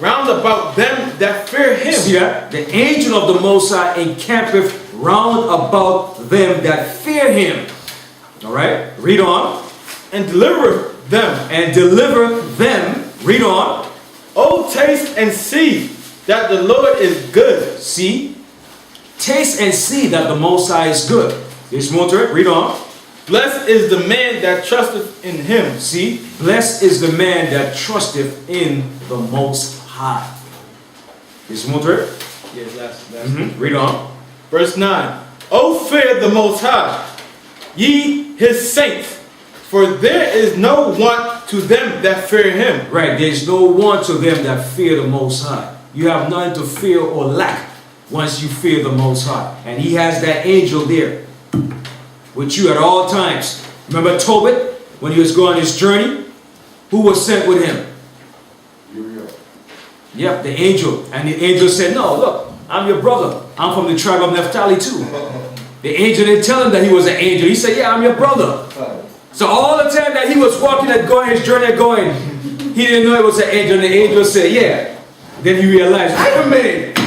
round about them that fear him. See that? The angel of the Most High encampeth round about them that fear him. All right? Read on. And delivereth them. And deliver them. Read on. Oh, taste and see that the Lord is good. See? Taste and see that the Most High is good. There's more to it. Read on. Blessed is the man that trusteth in him. See? Blessed is the man that trusteth in the Most High. There's more to it. Yes, that's Read on. Verse 9. O fear the Most High, ye his saints, for there is no want to them that fear him. Right. There's no want to them that fear the Most High. You have nothing to fear or lack once you fear the Most High. And he has that angel there with you at all times. Remember Tobit, when he was going on his journey? Who was sent with him? Yep, the angel. And the angel said, no, look, I'm your brother. I'm from the tribe of Naphtali too. The angel didn't tell him that he was an angel. He said, yeah, I'm your brother. So all the time that he was walking and going, his journey and going, he didn't know it was an angel. And the angel said, yeah. Then he realized, wait a minute,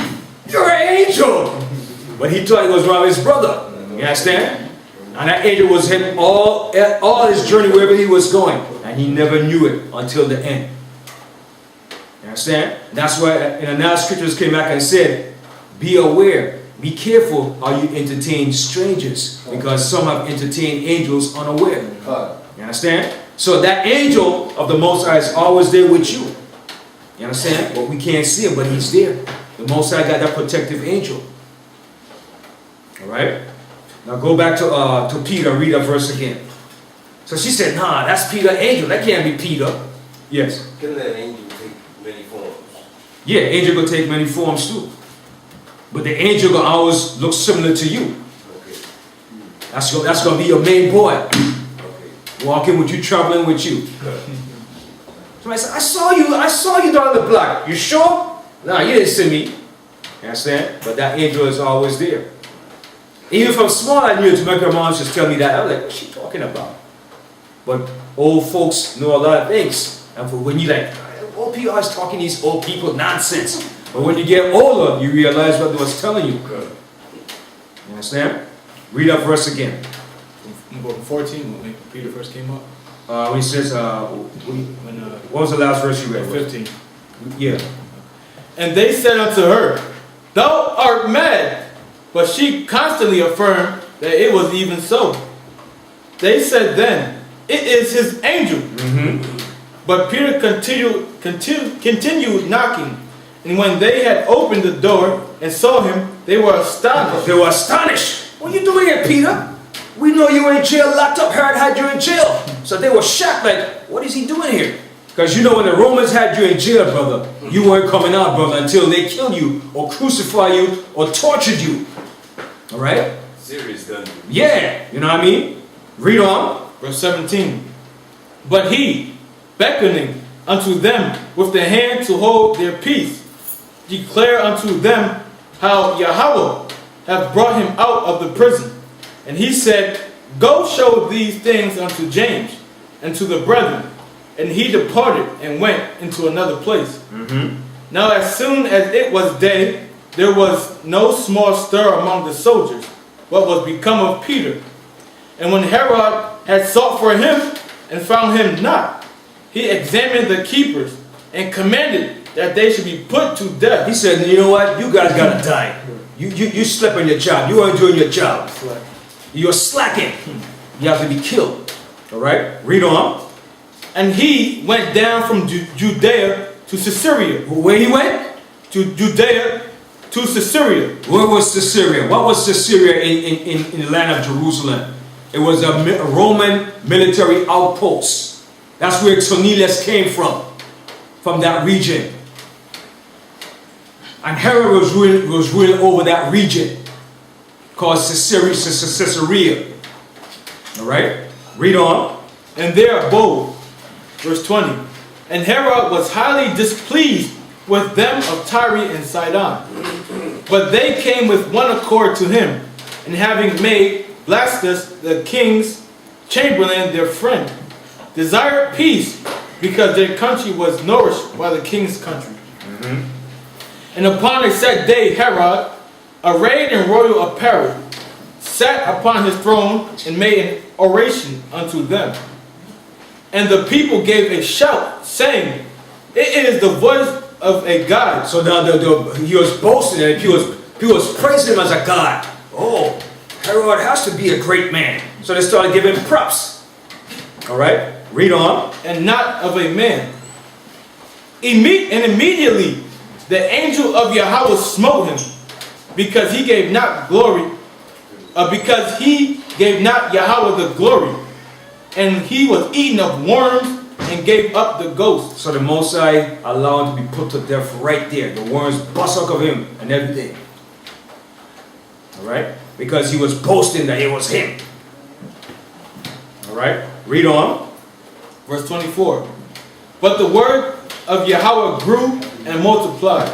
you're an angel. But he thought it was around his brother. You understand? And that angel was him all his journey wherever he was going. And he never knew it until the end. You understand? That's why in another scriptures came back and said, be aware, be careful how you entertain strangers. Because some have entertained angels unaware. You understand? So that angel of the Most High is always there with you. You understand? But we can't see him, but he's there. The Most High got that protective angel. Alright? Now go back to Peter and read that verse again. So she said, nah, that's Peter angel. That can't be Peter. Yes. Can that angel take many forms? Yeah, angel will take many forms too. But the angel will always look similar to you. Okay. That's going to be your main boy. Okay. Walking with you, traveling with you. Somebody said, I saw you down the block. You sure? Nah, you didn't see me. You understand? But that angel is always there. Even from small, I knew to make her mom just tell me that. I was like, what's she talking about? But old folks know a lot of things. And for when you like, old people always talking these old people nonsense. But when you get older, you realize what they was telling you. You understand? Read that verse again. I'm going 14 when Peter first came up. When he says, what was the last verse you read? 15. Yeah. And they said unto her, thou art mad. But she constantly affirmed that it was even so. They said then, it is his angel. But Peter continued knocking. And when they had opened the door and saw him, they were astonished. They were astonished. What are you doing here, Peter? We know you were in jail, locked up. Herod had you in jail. So they were shocked, like, what is he doing here? Because you know when the Romans had you in jail, brother, you weren't coming out, brother, until they killed you or crucified you or tortured you. All right? Serious gun. Yeah. You know what I mean? Read on. Verse 17. But he, beckoning unto them with the hand to hold their peace, declare unto them how Yahweh hath brought him out of the prison. And he said, go show these things unto James and to the brethren. And he departed and went into another place. Now as soon as it was day, there was no small stir among the soldiers, what was become of Peter. And when Herod had sought for him and found him not, he examined the keepers and commanded that they should be put to death. He said, you know what? You guys gotta die. You slept on your job. You weren't doing your job. You're slacking. You have to be killed. All right? Read on. And he went down from Judea to Caesarea. Where he went? To Judea to Caesarea. Where was Caesarea? What was Caesarea in the land of Jerusalem? It was a Roman military outpost. That's where Cornelius came from that region. And Herod was ruling over that region. called Caesarea. All right, read on. And there abode, verse 20. And Herod was highly displeased with them of Tyre and Sidon. But they came with one accord to him, and having made Blastus the king's chamberlain their friend, desired peace, because their country was nourished by the king's country. And upon a set day, Herod, arrayed in royal apparel, sat upon his throne and made an oration unto them. And the people gave a shout, saying, It is the voice of a god. So now he was boasting and he was praising him as a god. Oh, Herod has to be a great man. So they started giving props. All right, read on. And not of a man. Immediately the angel of Yahweh smote him, because he gave not glory, because he gave not Yahweh the glory, and he was eaten of worms and gave up the ghost. So the Most High allowed him to be put to death right there. The worms bust out of him and everything. All right, because he was boasting that it was him. All right, read on. Verse 24. But the word of Yahweh grew and multiplied,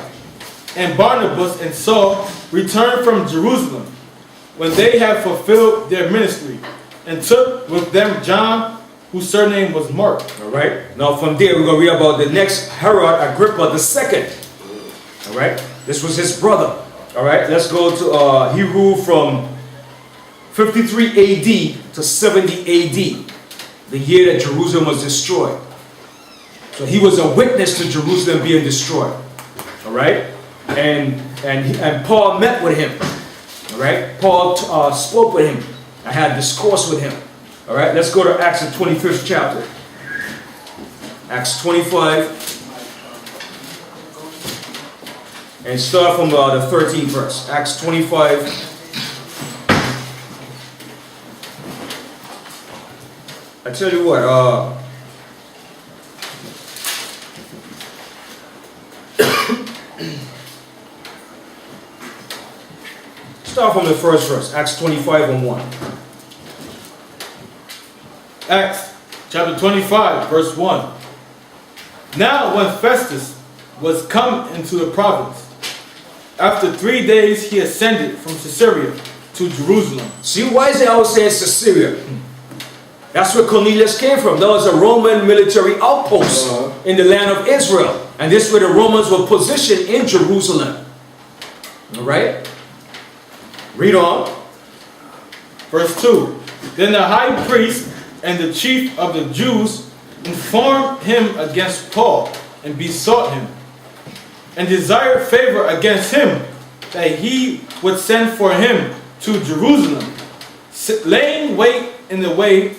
and Barnabas and Saul returned from Jerusalem when they had fulfilled their ministry, and took with them John, whose surname was Mark. All right, now from there we're going to read about the next Herod Agrippa II. All right, this was his brother. All right, let's go to he ruled from 53 AD to 70 AD, the year that Jerusalem was destroyed. So he was a witness to Jerusalem being destroyed. All right, and Paul met with him. All right, Paul spoke with him. I had discourse with him. All right, let's go to Acts the 25th chapter. Acts 25. And start from the 13th verse. Acts 25. I tell you what, start from the first verse. Acts 25 and 1. Acts chapter 25, verse 1. Now when Festus was come into the province, after 3 days he ascended from Caesarea to Jerusalem. See, why is it always saying Caesarea? That's where Cornelius came from. That was a Roman military outpost in the land of Israel. And this is where the Romans were positioned in Jerusalem. All right? Read on. Verse 2. Then the high priest and the chief of the Jews informed him against Paul, and besought him, and desired favor against him, that he would send for him to Jerusalem, laying wait in the way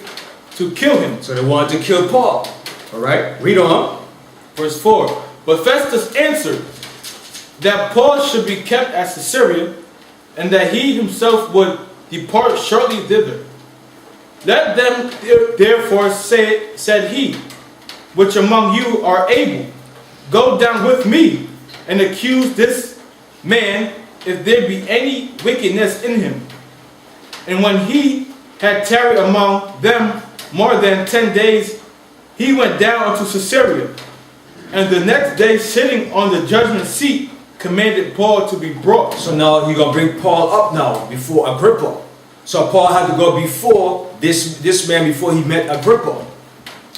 to kill him. So they wanted to kill Paul. All right, read on. Verse 4. But Festus answered that Paul should be kept at Caesarea, and that he himself would depart shortly thither. Let them therefore say, said he, which among you are able, go down with me, and accuse this man, if there be any wickedness in him. And when he had tarried among them more than 10 days, he went down unto Caesarea, and the next day, sitting on the judgment seat, commanded Paul to be brought. So now you're going to bring Paul up now before Agrippa. So Paul had to go before this man before he met Agrippa.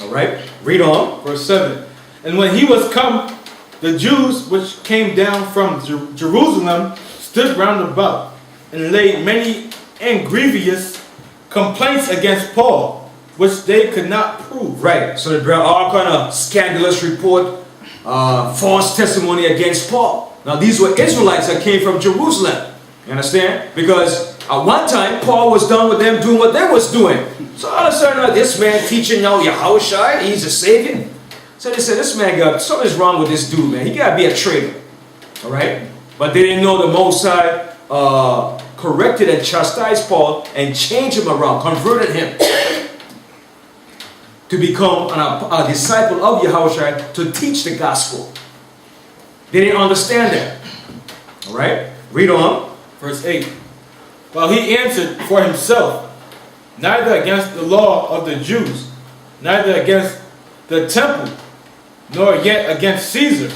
All right, read on. Verse 7. And when he was come, the Jews which came down from Jerusalem stood round about, and laid many and grievous complaints against Paul, which they could not prove. Right, so they brought all kind of scandalous report, false testimony against Paul. Now these were Israelites that came from Jerusalem. You understand? Because at one time, Paul was done with them doing what they was doing. So all of a sudden, this man teaching now Yahushua, he's a savior. So they said, this man got, something's wrong with this dude, man. He got to be a traitor. All right? But they didn't know the Most High corrected and chastised Paul and changed him around, converted him to become a disciple of Yahushua to teach the gospel. They didn't understand that. All right? Read on. Verse 8. While he answered for himself, neither against the law of the Jews, neither against the temple, nor yet against Caesar,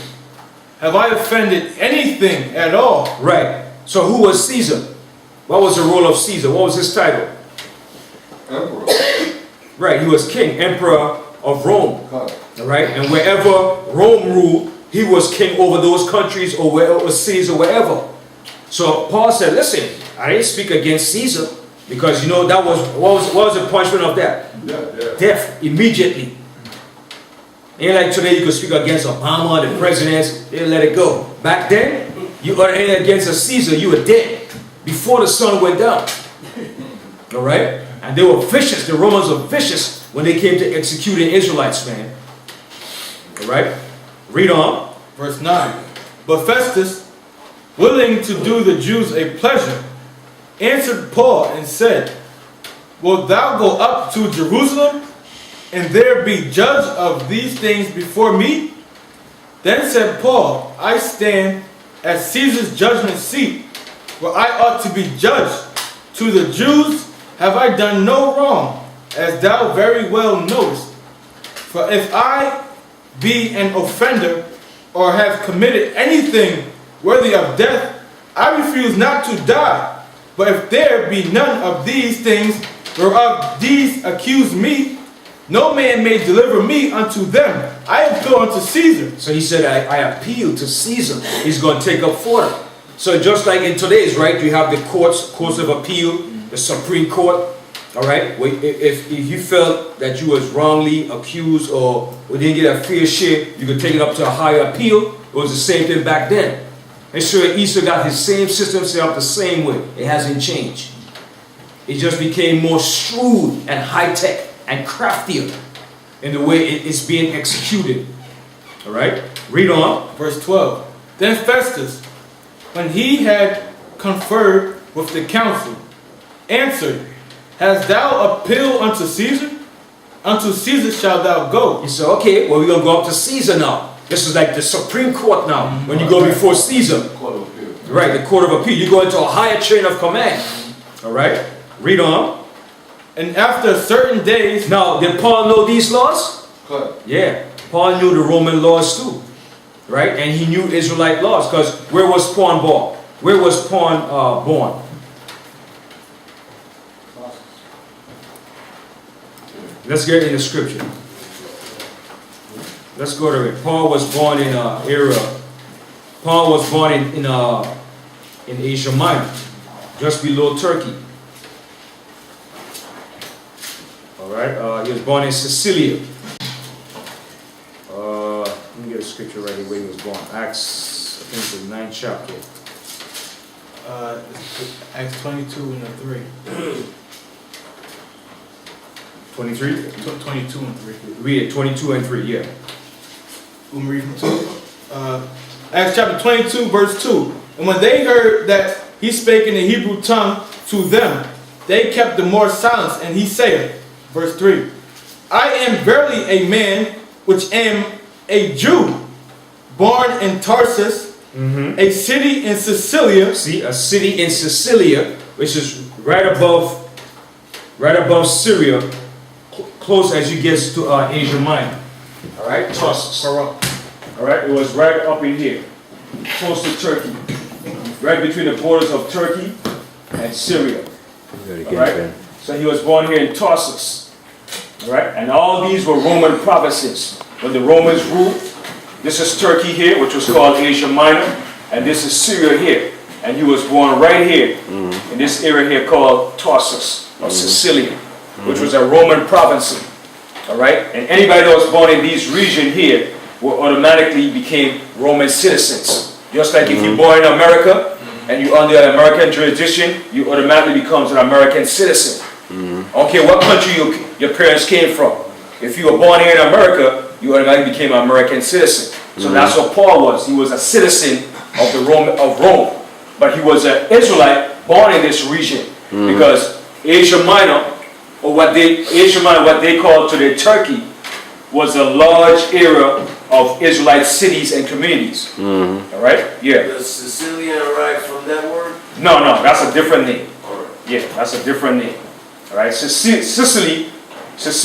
have I offended anything at all. Right. So who was Caesar? What was the role of Caesar? What was his title? Emperor. Right, he was king, emperor of Rome. Cut. All right, and wherever Rome ruled, he was king over those countries or wherever cities or wherever. So Paul said, listen, I didn't speak against Caesar because you know that was what was the punishment of that? Yeah. Death immediately. Ain't like today you could speak against Obama, the presidents, they let it go. Back then, you got anything against a Caesar, you were dead before the sun went down. All right, and they were vicious. The Romans were vicious when they came to executing Israelites, man. All right, read on. Verse 9. But Festus, willing to do the Jews a pleasure, answered Paul and said, Wilt thou go up to Jerusalem, and there be judge of these things before me? Then said Paul, I stand at Caesar's judgment seat, where I ought to be judged. To the Jews have I done no wrong, as thou very well knowest. For if I be an offender, or have committed anything worthy of death, I refuse not to die. But if there be none of these things whereof these accuse me, no man may deliver me unto them. I appeal unto Caesar. So he said, I appeal to Caesar. He's going to take up for them. So just like in today's, right, you have the courts of appeal, the Supreme Court, all right? If you felt that you was wrongly accused or didn't get a fair share, you could take it up to a higher appeal. It was the same thing back then. And so Esau got his same system set up the same way. It hasn't changed. It just became more shrewd and high-tech and craftier in the way it's being executed. All right? Read on. Verse 12. Then Festus, when he had conferred with the council, answered, Hast thou appealed unto Caesar? Unto Caesar shalt thou go. He said, okay, well, we're going to go up to Caesar now. This is like the Supreme Court now. When you go before Caesar. Court of appeal. Right, the court of appeal. You go into a higher chain of command. All right? Read on. And after certain days... Now, did Paul know these laws? Cut. Yeah. Paul knew the Roman laws too. Right? And he knew Israelite laws. Because where was Paul born? Where was Paul born? Let's get in the scripture. Let's go to it. Paul was born in Paul was born in Asia Minor, just below Turkey. All right. He was born in Sicilia. Let me get a scripture right away. He was born. Acts, I think it's the 9th chapter. Acts 22 and 3. 23. 22 and 3. Read it. 22 and 3. Yeah. We'll read from 2. Acts chapter 22, verse 2. And when they heard that he spake in the Hebrew tongue to them, they kept the more silence. And he saith, verse 3, I am verily a man which am a Jew, born in Tarsus, a city in Sicilia. See, a city in Sicilia, which is right above Syria, close as you get to Asia Minor. All right, Tarsus. All right, it was right up in here, close to Turkey, right between the borders of Turkey and Syria. All right, so he was born here in Tarsus. All right, and all these were Roman provinces when the Romans ruled. This is Turkey here, which was called Asia Minor, and this is Syria here. And he was born right here in this area here called Tarsus of Sicilia, which was a Roman province. All right, and anybody that was born in these regions here will automatically became Roman citizens. Just like if you're born in America and you're under an American jurisdiction, you automatically become an American citizen. Okay, what country your parents came from? If you were born here in America, you automatically became an American citizen. So that's what Paul was. He was a citizen of Rome, but he was an Israelite born in this region because Asia Minor, or what they called today Turkey, was a large area of Israelite cities and communities. All right? Yeah. The Sicilian arrived from that word? No, that's a different name. All right. Yeah, that's a different name. All right, Sicily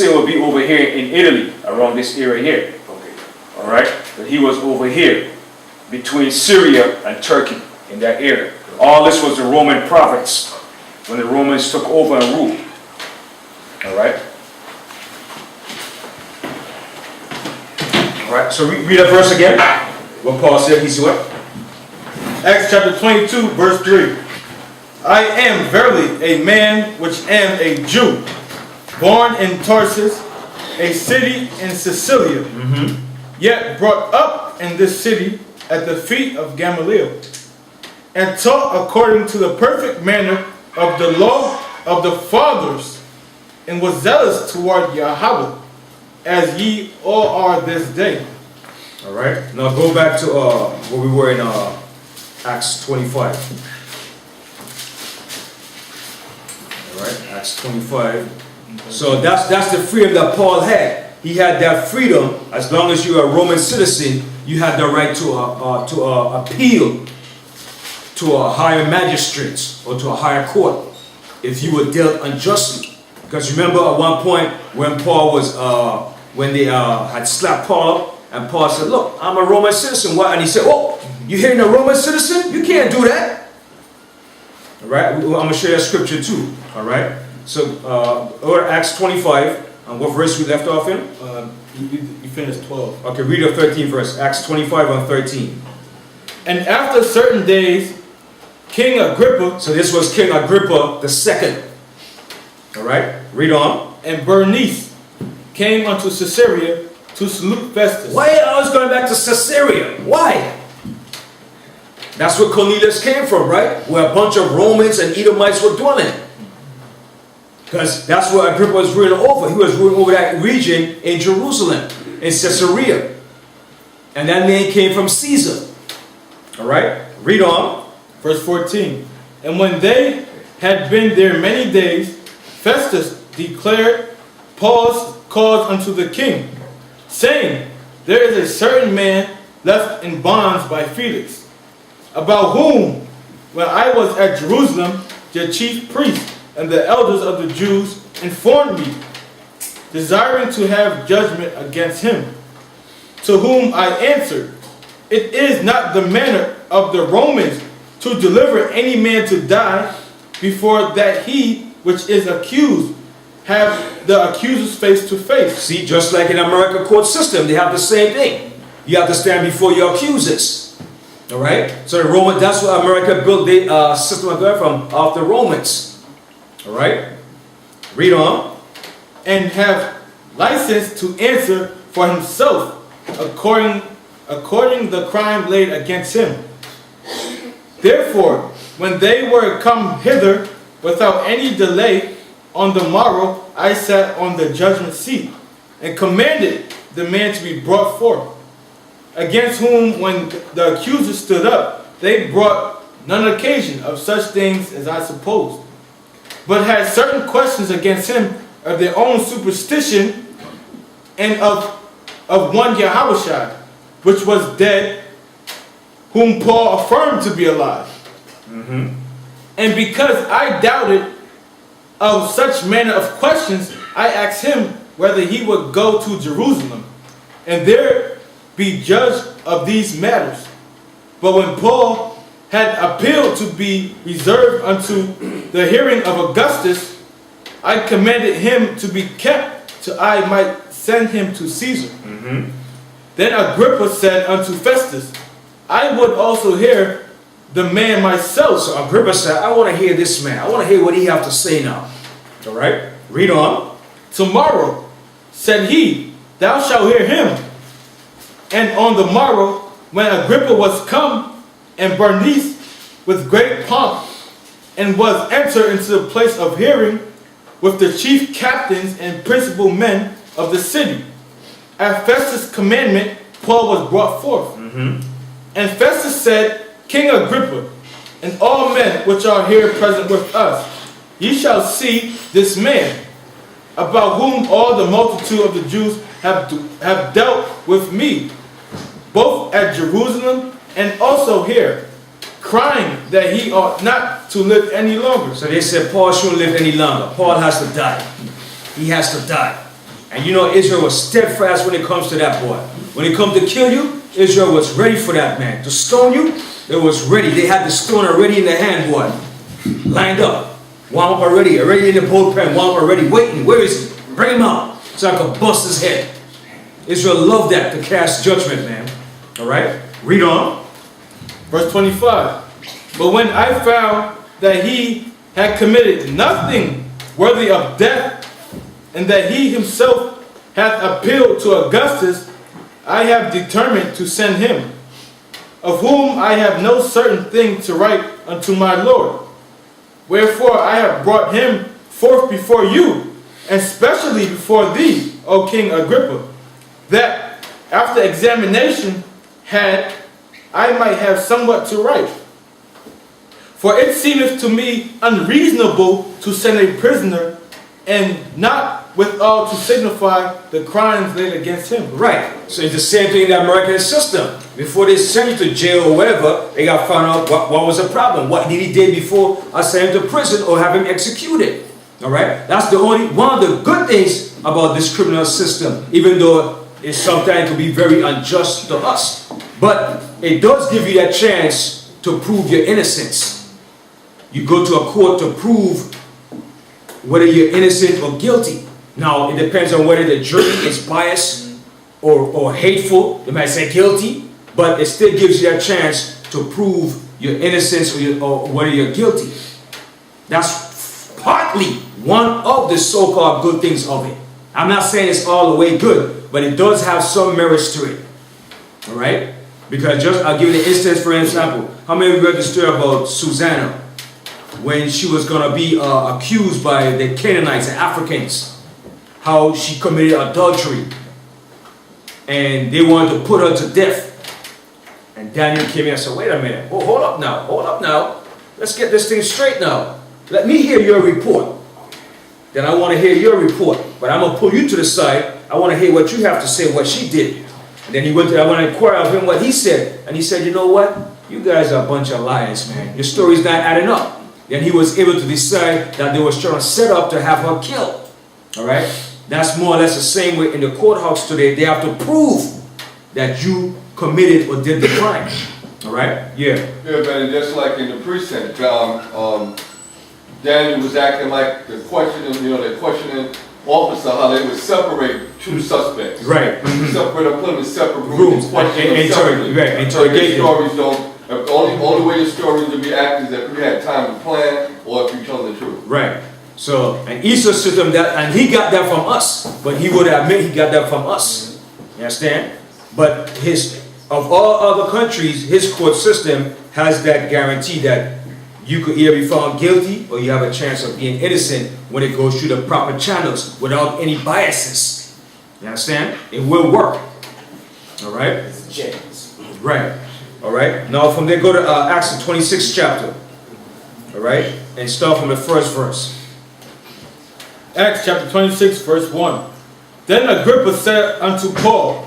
will be over here in Italy, around this area here. Okay. All right, but he was over here between Syria and Turkey in that area. All this was the Roman province when the Romans took over and ruled. All right. All right. So read that verse again. What Paul said. He's what? Acts chapter 22, verse 3. I am verily a man which am a Jew, born in Tarsus, a city in Sicilia, yet brought up in this city at the feet of Gamaliel, and taught according to the perfect manner of the law of the fathers, and was zealous toward Yahweh, as ye all are this day. All right. Now go back to where we were in Acts 25. All right, Acts 25. So that's the freedom that Paul had. He had that freedom. As long as you're a Roman citizen, you had the right to appeal to a higher magistrate or to a higher court if you were dealt unjustly. Because remember at one point when Paul was when they had slapped Paul up, and Paul said, "Look, I'm a Roman citizen." Why? And he said, "Oh, you hitting a Roman citizen? You can't do that." All right, I'm gonna show you a scripture too. All right, so or Acts 25, and what verse we left off in? You finished 12. Okay, read the 13th verse. Acts 25 and 13. And after certain days, King Agrippa So this was King Agrippa the second. All right, read on. and Bernice came unto Caesarea to salute Festus. Why are you always going back to Caesarea? Why? That's where Cornelius came from, right? Where a bunch of Romans and Edomites were dwelling. Because that's where Agrippa was ruling over. He was ruling over that region in Jerusalem, in Caesarea. And that name came from Caesar. All right, read on. Verse 14. And when they had been there many days, Festus declared Paul's cause unto the king, saying, There is a certain man left in bonds by Felix, about whom, when I was at Jerusalem, the chief priests and the elders of the Jews informed me, desiring to have judgment against him. To whom I answered, It is not the manner of the Romans to deliver any man to die before that he which is accused have the accusers face to face. See, just like in American court system, they have the same thing. You have to stand before your accusers. All right? So the Roman, that's what America built the system of God from, of the Romans. All right? Read on. And have license to answer for himself according the crime laid against him. Therefore, when they were come hither without any delay, on the morrow I sat on the judgment seat, and commanded the man to be brought forth, against whom when the accusers stood up, they brought none occasion of such things as I supposed, but had certain questions against him of their own superstition, and of one Yahushua, which was dead, whom Paul affirmed to be alive. And because I doubted of such manner of questions, I asked him whether he would go to Jerusalem, and there be judged of these matters. But when Paul had appealed to be reserved unto the hearing of Augustus, I commanded him to be kept till I might send him to Caesar. Then Agrippa said unto Festus, I would also hear the man myself. So Agrippa said, I want to hear this man. I want to hear what he have to say now. All right? Read on. Tomorrow, said he, thou shalt hear him. And on the morrow, when Agrippa was come, and Bernice with great pomp, and was entered into the place of hearing with the chief captains and principal men of the city, at Festus' commandment, Paul was brought forth. And Festus said, King Agrippa, and all men which are here present with us, ye shall see this man, about whom all the multitude of the Jews have dealt with me, both at Jerusalem and also here, crying that he ought not to live any longer. So they said Paul shouldn't live any longer. Paul has to die. He has to die. And you know Israel was steadfast when it comes to that boy. When it comes to kill you, Israel was ready for that man. To stone you, they was ready. They had the stone already in their hand, boy. Lined up. Warm up already in the bullpen, warm up already, waiting. Where is he? Bring him out so I could bust his head. Israel loved that, to cast judgment, man. All right? Read on. Verse 25. But when I found that he had committed nothing worthy of death, and that he himself hath appealed to Augustus, I have determined to send him, of whom I have no certain thing to write unto my Lord. Wherefore I have brought him forth before you, and specially before thee, O King Agrippa, that after examination I might have somewhat to write. For it seemeth to me unreasonable to send a prisoner, and not withal to signify the crimes laid against him. Right. So it's the same thing in the American system. Before they send you to jail or whatever, they got to find out what was the problem. What did he do before I send him to prison or have him executed? All right. That's the only one of the good things about this criminal system, even though it sometimes can be very unjust to us. But it does give you that chance to prove your innocence. You go to a court to prove whether you're innocent or guilty. Now, it depends on whether the jury is biased or hateful. They might say guilty, but it still gives you a chance to prove your innocence or whether you're guilty. That's partly one of the so-called good things of it. I'm not saying it's all the way good, but it does have some merits to it. All right? Because I'll give you an instance, for example. How many of you read the story about Susanna when she was going to be accused by the Canaanites, the Africans? How she committed adultery, and they wanted to put her to death. And Daniel came in and said, wait a minute, hold up now, let's get this thing straight now. Let me hear your report. Then I want to hear your report, but I'm going to pull you to the side. I want to hear what you have to say, what she did. And then I want to inquire of him what he said. And he said, you know what, you guys are a bunch of liars, man. Your story's not adding up. Then he was able to decide that they was trying to set up to have her killed. All right? That's more or less the same way in the courthouse today. They have to prove that you committed or did the crime. All right? Yeah. Yeah, but just like in the precinct, Daniel was acting like the questioning officer, how they would separate two suspects. Right. Separate them, put them in separate rooms. Interrogate stories don't. The only way your story to be acted is if you had time to plan or if you tell the truth. Right. So, and Esau's system, and he got that from us, but he would admit he got that from us. You understand? But of all other countries, his court system has that guarantee that you could either be found guilty or you have a chance of being innocent when it goes through the proper channels without any biases. You understand? It will work. All right? It's a chance. Right. All right? Now from there, go to Acts the 26th chapter. All right? And start from the first verse. Acts chapter 26, verse 1. Then Agrippa said unto Paul,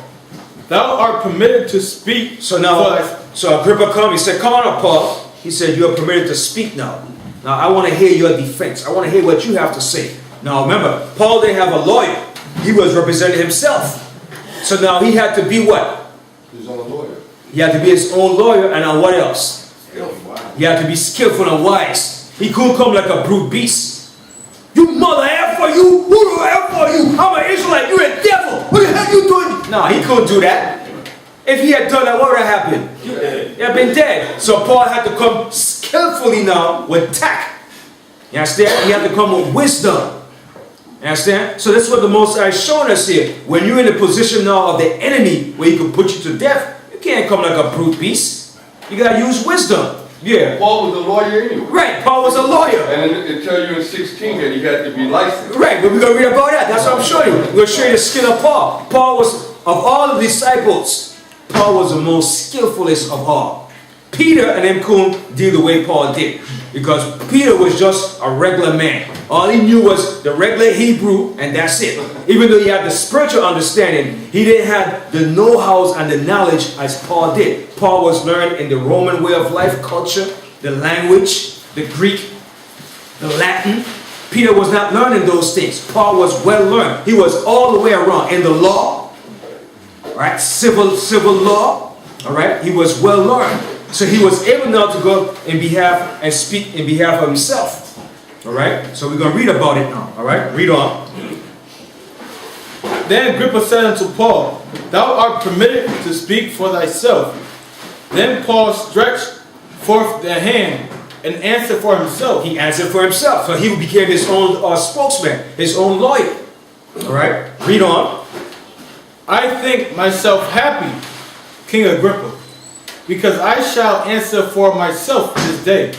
thou art permitted to speak. So Agrippa come, he said, come on up, Paul. He said, you are permitted to speak now. Now I want to hear your defense. I want to hear what you have to say. Now remember, Paul didn't have a lawyer. He was representing himself. So now he had to be what? His own lawyer. He had to be his own lawyer, and what else? He had to be skillful and wise. He couldn't come like a brute beast. You mother F for you, who the F for you? I'm an Israelite, you're a devil. What the hell you doing? No, he couldn't do that. If he had done that, what would have happened? He'd have been dead. So Paul had to come skillfully now with tact. You understand? He had to come with wisdom. You understand? So that's what the Most High is showing us here. When you're in the position now of the enemy where he could put you to death, you can't come like a brute beast. You got to use wisdom. Yeah. Paul was a lawyer anyway. Right, Paul was a lawyer. And it tells you in 16 that he had to be licensed. Right, but we're going to read about that. That's what I'm showing you. We're going to show you the skill of Paul. Paul was, of all the disciples, Paul was the most skillfulest of all. Peter and them couldn't deal the way Paul did. Because Peter was just a regular man. All he knew was the regular Hebrew, and that's it. Even though he had the spiritual understanding, he didn't have the know-hows and the knowledge as Paul did. Paul was learned in the Roman way of life, culture. the language, the Greek, the Latin. Peter was not learning those things. Paul was well learned. He was all the way around in the law, right? Civil law, all right? He was well learned. So he was able now to go in behalf and speak in behalf of himself, all right? So we're going to read about it now, all right? Read on. Then Agrippa said unto Paul, Thou art permitted to speak for thyself. Then Paul stretched forth the hand and answered for himself. He answered for himself. So he became his own spokesman, his own lawyer. All right, read on. I think myself happy, King Agrippa, because I shall answer for myself this day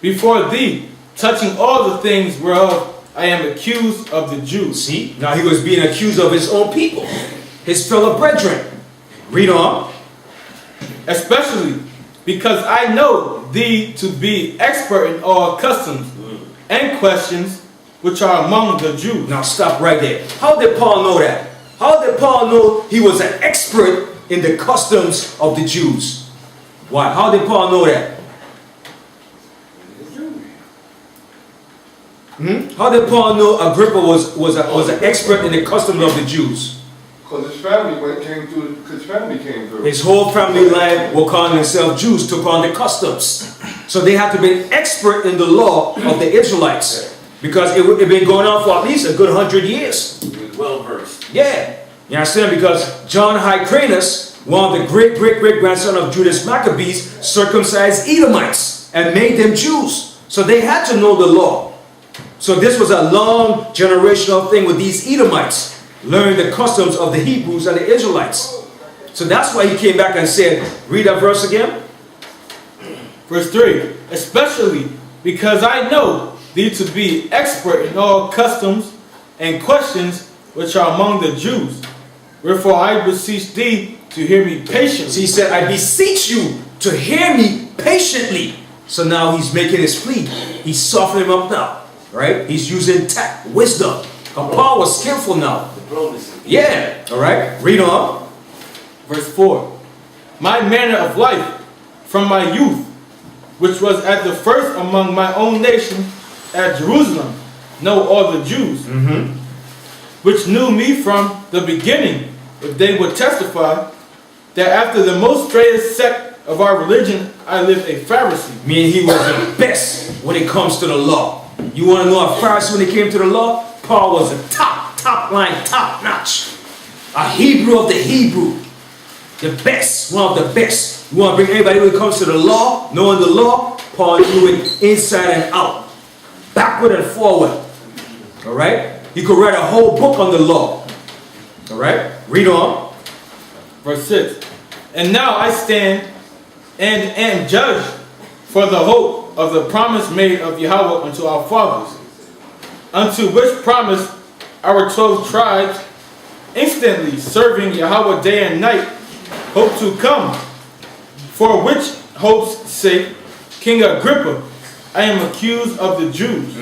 before thee, touching all the things whereof I am accused of the Jews. See, now he was being accused of his own people, his fellow brethren. Read on. Especially because I know thee to be expert in all customs and questions which are among the Jews. Now stop right there. How did Paul know that? How did Paul know he was an expert in the customs of the Jews? Why? How did Paul know that? How did Paul know Agrippa was an expert in the customs of the Jews? Because his family came through. His whole family line were calling themselves Jews, took on the customs. So they had to be an expert in the law of the Israelites. Because it had been going on for at least a good 100 years. Well versed. Yeah. You understand? Because John Hyrcanus, one of the great-great-great-grandson of Judas Maccabees, circumcised Edomites and made them Jews. So they had to know the law. So this was a long generational thing with these Edomites, learning the customs of the Hebrews and the Israelites. So that's why he came back and said, read that verse again. Verse 3, especially because I know thee to be expert in all customs and questions which are among the Jews. Wherefore I beseech thee to hear me patiently. So he said, I beseech you to hear me patiently. So now he's making his plea. He's softening him up now. Right? He's using tact, wisdom. Paul was skillful now. Diplomacy. Yeah. All right. Read on. Verse 4. My manner of life from my youth, which was at the first among my own nation at Jerusalem, know all the Jews, which knew me from the beginning, if they would testify that after the most straightest sect of our religion, I lived a Pharisee. Meaning he was the best when it comes to the law. You want to know a Pharisee when it came to the law? Paul was a top line, top notch. A Hebrew of the Hebrew. The best, one of the best. You want to bring anybody when it comes to the law, knowing the law? Paul knew it inside and out. Backward and forward. All right? He could write a whole book on the law. All right? Read on. Verse 6. And now I stand and am judged for the hope of the promise made of Yahweh unto our fathers, unto which promise our 12 tribes, instantly serving Yahweh day and night, hope to come. For which hope's sake, King Agrippa, I am accused of the Jews.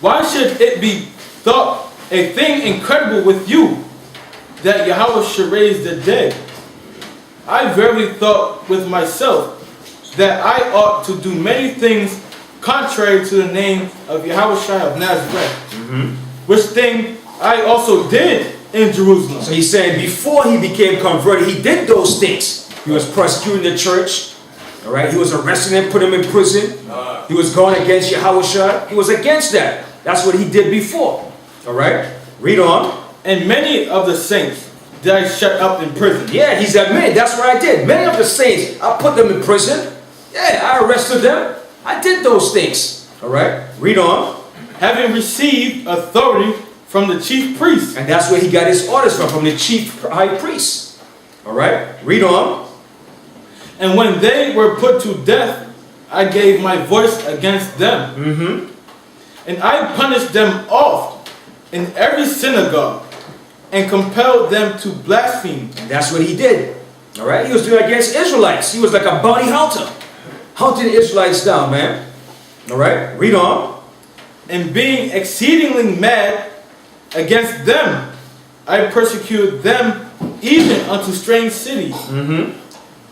Why should it be thought a thing incredible with you, that Yahweh should raise the dead? I verily thought with myself that I ought to do many things contrary to the name of Yahweh of Nazareth, which thing I also did in Jerusalem. So he's saying before he became converted, he did those things. He was persecuting the church. All right, he was arresting him, put him in prison. He was going against Yahweh. He was against that. That's what he did before. All right, read on. And many of the saints did I shut up in prison. Yeah, he's admitted. That's what I did. Many of the saints, I put them in prison. Yeah, I arrested them. I did those things. All right, read on. Having received authority from the chief priest. And that's where he got his orders from the chief high priest. All right, read on. And when they were put to death, I gave my voice against them. And I punished them oft in every synagogue and compelled them to blaspheme. And that's what he did. All right, he was doing against Israelites. He was like a bounty hunter, hunting the Israelites down, man. All right, read on. And being exceedingly mad against them, I persecuted them even unto strange cities.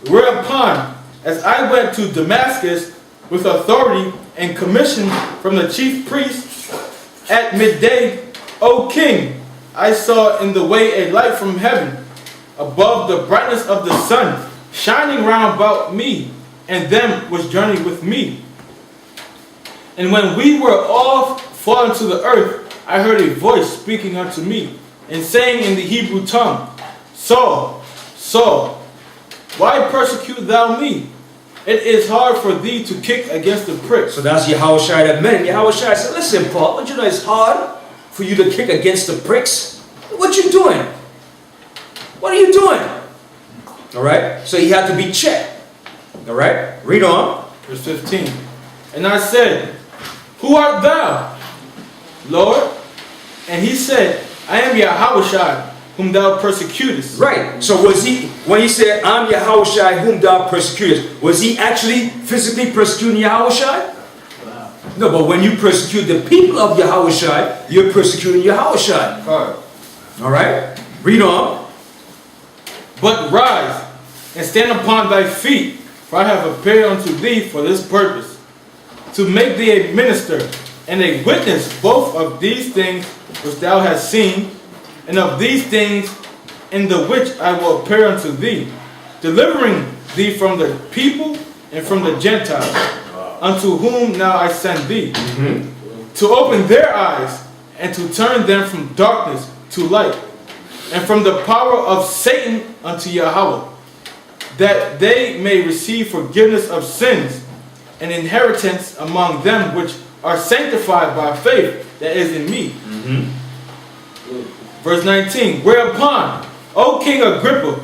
Whereupon as I went to Damascus with authority and commission from the chief priest at midday, O king, I saw in the way a light from heaven, above the brightness of the sun, shining round about me, and them which journeyed with me. And when we were all fallen to the earth, I heard a voice speaking unto me, and saying in the Hebrew tongue, Saul, Saul, why persecute thou me? It is hard for thee to kick against the pricks. So that's Yahushua that met him. Yahushua said, listen, Paul, don't you know it's hard for you to kick against the pricks? What you doing? What are you doing? All right? So he had to be checked. All right? Read on. Verse 15. And I said, Who art thou, Lord? And he said, I am Yahushua, whom thou persecutest. Right. So was he, when he said, I'm Yahushua, whom thou persecutest, was he actually physically persecuting Yahushua? No, but when you persecute the people of Yahushua, you're persecuting Yahushua. All right? Read on. But rise and stand upon thy feet, for I have appeared unto thee for this purpose, to make thee a minister and a witness both of these things which thou hast seen, and of these things in the which I will appear unto thee, delivering thee from the people and from the Gentiles, unto whom now I send thee, to open their eyes and to turn them from darkness to light, and from the power of Satan unto Yahweh, that they may receive forgiveness of sins and inheritance among them which are sanctified by faith that is in me. Verse 19, whereupon, O King Agrippa,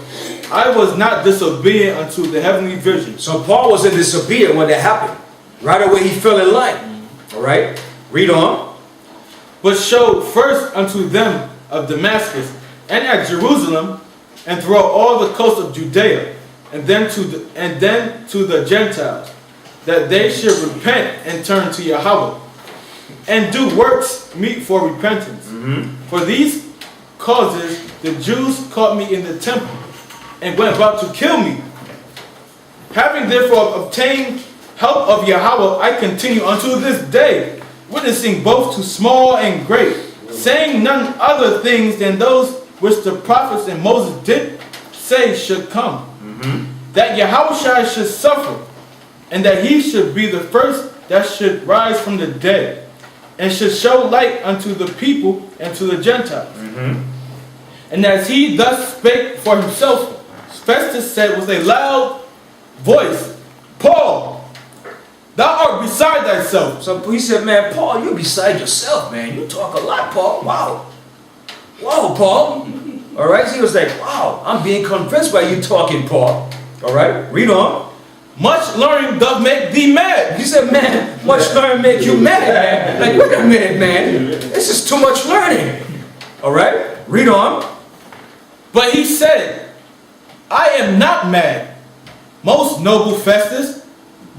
I was not disobedient unto the heavenly vision. So Paul wasn't disobedient when that happened. Right away he fell in line. All right? Read on. But showed first unto them of Damascus and at Jerusalem and throughout all the coast of Judea, and then to the Gentiles, that they should repent and turn to Yahweh, and do works meet for repentance. For these causes the Jews caught me in the temple, and went about to kill me. Having therefore obtained help of Yahweh, I continue unto this day, witnessing both to small and great, saying none other things than those which the prophets and Moses did say should come. That Yahushua should suffer, and that he should be the first that should rise from the dead, and should show light unto the people and to the Gentiles. And as he thus spake for himself, Festus said with a loud voice, Paul, thou art beside thyself. So he said, man, Paul, you're beside yourself, man. You talk a lot, Paul. Wow. Wow, Paul. All right? So he was like, wow, I'm being convinced by you talking, Paul. All right? Read on. Much learning doth make thee mad. He said, man, much learning make you mad, man. Like, wait a minute, man. This is too much learning. All right? Read on. But he said, I am not mad, most noble Festus,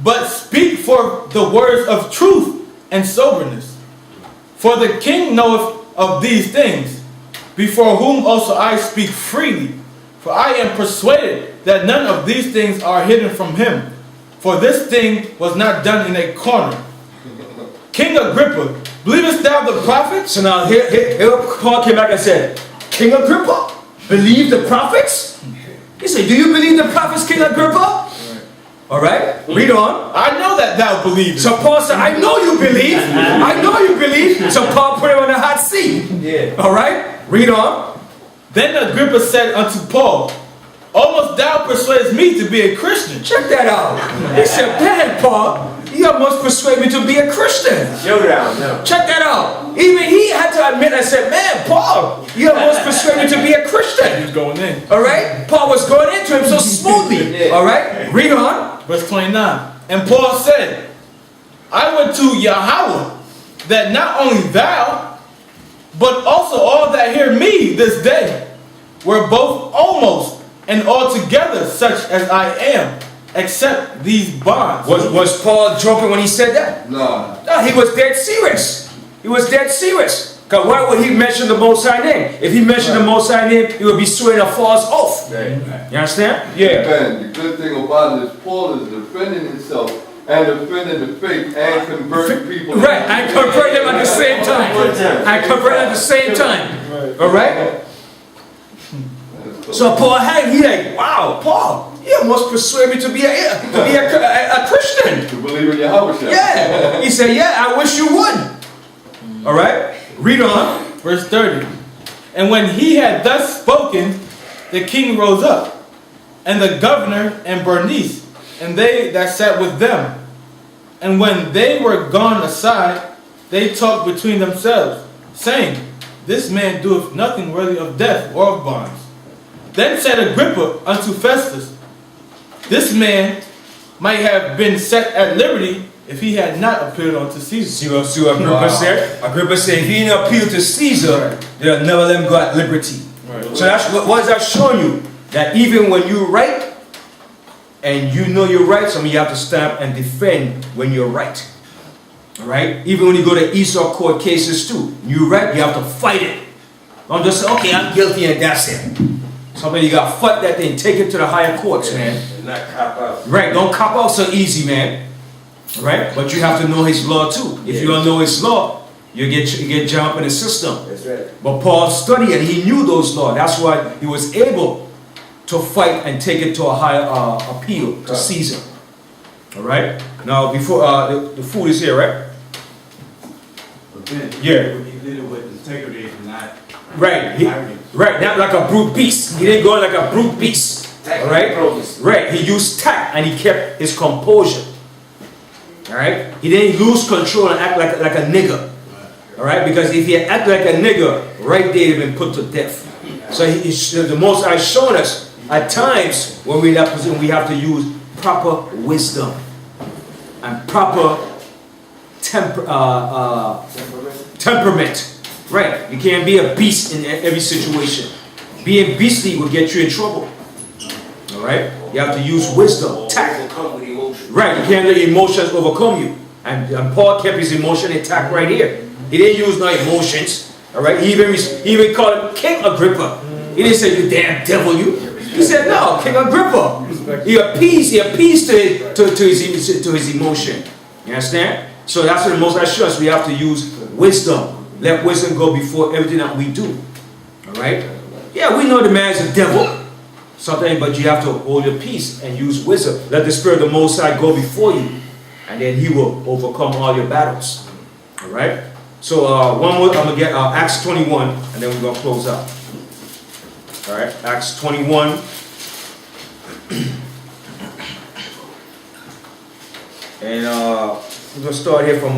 but speak for the words of truth and soberness. For the king knoweth of these things, before whom also I speak freely. For I am persuaded that none of these things are hidden from him. For this thing was not done in a corner. King Agrippa, believest thou the prophets? So now here Paul came back and said, King Agrippa, believe the prophets? He said, do you believe the prophets, King Agrippa? All right, read on. I know that thou believest. So Paul said, I know you believe. I know you believe. So Paul put him on the hot seat. All right, read on. Then Agrippa said unto Paul, almost thou persuadest me to be a Christian. Check that out. He said, man, Paul, you almost persuaded me to be a Christian. Check that out. Even he had to admit, I said, man, Paul, you almost persuaded me to be a Christian. He's going in. All right? Paul was going into him so smoothly. All right? Read on. Verse 29. And Paul said, I went to Yahweh, that not only thou, but also all that hear me this day, were both almost and altogether such as I am, except these bonds. Was Paul joking when he said that? No. No, he was dead serious. He was dead serious. Because why would he mention the Most High name? If he mentioned the Most High name, he would be swearing a false oath. You understand? Yeah. And the good thing about it is Paul is defending himself and defending the faith and converting people. Right, I convert them at the same time. I convert at the same time. All right? So Paul had, he like, wow, Paul, you almost persuade me to be a Christian. To believe in Yahweh. Yeah. He said, yeah, I wish you would. All right? Read on. Verse 30. And when he had thus spoken, the king rose up, and the governor and Bernice, and they that sat with them. And when they were gone aside, they talked between themselves, saying, This man doeth nothing worthy of death or of bonds. Then said Agrippa unto Festus, This man might have been set at liberty if he had not appealed unto Caesar. See what Agrippa said? Agrippa said, if he didn't appeal to Caesar, they'll never let him go at liberty. Right. So that's what is that showing you? That even when you're right, and you know you're right, you have to stand and defend when you're right. Alright? Even when you go to Esau court cases too, you're right, you have to fight it. Don't just say, okay, I'm guilty and that's it. Somebody you gotta fight that thing, take it to the higher courts, man. And not cop out. Right, don't cop out so easy, man. Right? But you have to know his law too. If you don't know his law, you get jammed up in the system. That's right. But Paul studied and he knew those laws. That's why he was able to fight and take it to a higher appeal to Caesar. Alright? Now, before the food is here, right? Yeah. He did it with integrity and not. Right. Right, not like a brute beast. He didn't go like a brute beast. Alright? Right. He used tact and he kept his composure. Alright? He didn't lose control and act like a nigger. Alright? Because if he had acted like a nigger, right there he'd been put to death. So the Most High shown us at times when we're in that position, we have to use proper wisdom and proper temperament. Right? You can't be a beast in every situation. Being beastly will get you in trouble. Alright? You have to use wisdom, tact. Right, you can't let your emotions overcome you. And Paul kept his emotion intact right here. He didn't use no emotions. Alright? He even called him King Agrippa. He didn't say, you damn devil, you. He said, no, King Agrippa. He appeased to his emotion. You understand? So that's what the Most High shows us. We have to use wisdom. Let wisdom go before everything that we do. Alright? Yeah, we know the man is a devil. Something, but you have to hold your peace and use wisdom. Let the Spirit of the Most High go before you. And then He will overcome all your battles. Alright? So one more, I'm going to get Acts 21, and then we're going to close out. Alright, Acts 21. And we're going to start here from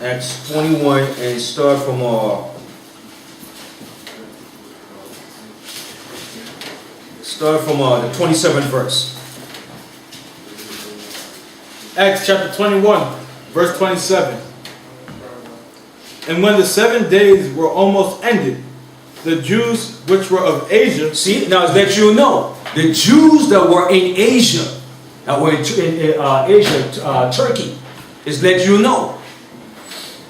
Acts 21 and start from the 27th verse. Acts chapter 21, verse 27. And when the 7 days were almost ended, the Jews which were of Asia... See, now that you know, the Jews that were in Asia, that were in Asia, Turkey, is let you know.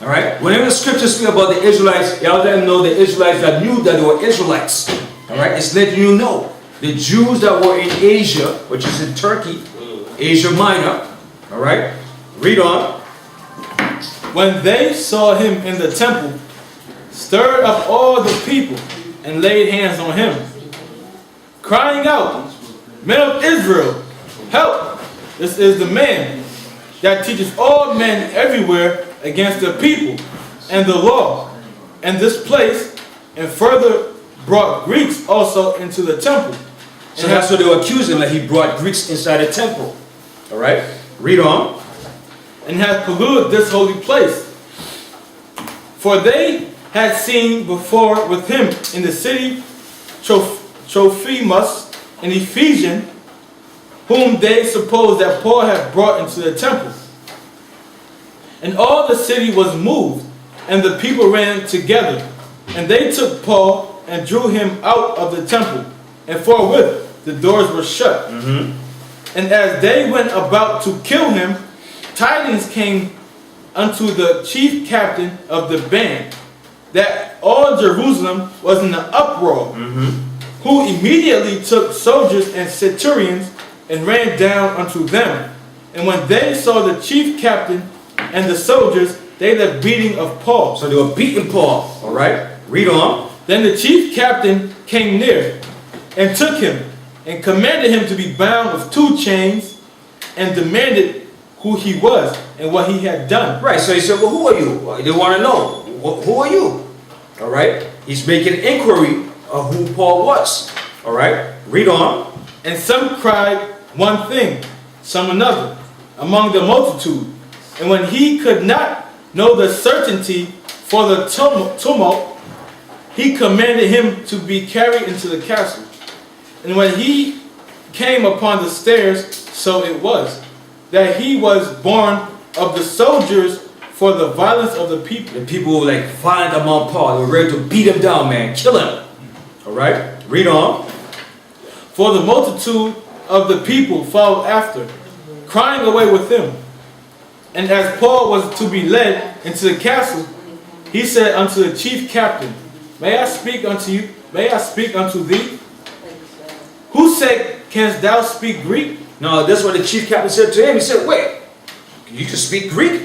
Alright? Whenever the scriptures speak about the Israelites, you have to let them know the Israelites that knew that they were Israelites. Alright? It's letting you know. The Jews that were in Asia, which is in Turkey, Asia Minor, alright? Read on. When they saw him in the temple, stirred up all the people, and laid hands on him, crying out, Men of Israel, help! This is the man that teaches all men everywhere against the people and the law, and this place, and further brought Greeks also into the temple. So that's what they were accusing him, that he brought Greeks inside the temple. Alright? Read on. And hath polluted this holy place. For they had seen before with him in the city Trophimus, an Ephesian, whom they supposed that Paul had brought into the temple. And all the city was moved, and the people ran together. And they took Paul and drew him out of the temple, and forthwith the doors were shut. And as they went about to kill him, tidings came unto the chief captain of the band that all Jerusalem was in an uproar, who immediately took soldiers and centurions and ran down unto them. And when they saw the chief captain and the soldiers, they left beating of Paul. So they were beating Paul, all right? Read on. Then the chief captain came near and took him and commanded him to be bound with 2 chains and demanded who he was and what he had done. Right, so he said, well, who are you? They want to know, who are you? All right? He's making inquiry of who Paul was. All right? Read on. And some cried one thing, some another, among the multitude. And when he could not know the certainty for the tumult, he commanded him to be carried into the castle. And when he came upon the stairs, so it was, that he was borne of the soldiers for the violence of the people. The people were like violent among Paul. They were ready to beat him down, man. Kill him. All right? Read on. For the multitude of the people followed after, crying away with him. And as Paul was to be led into the castle, he said unto the chief captain, May I speak unto you? May I speak unto thee? Whose sake canst thou speak Greek? No, that's what the chief captain said to him. He said, wait, you can speak Greek?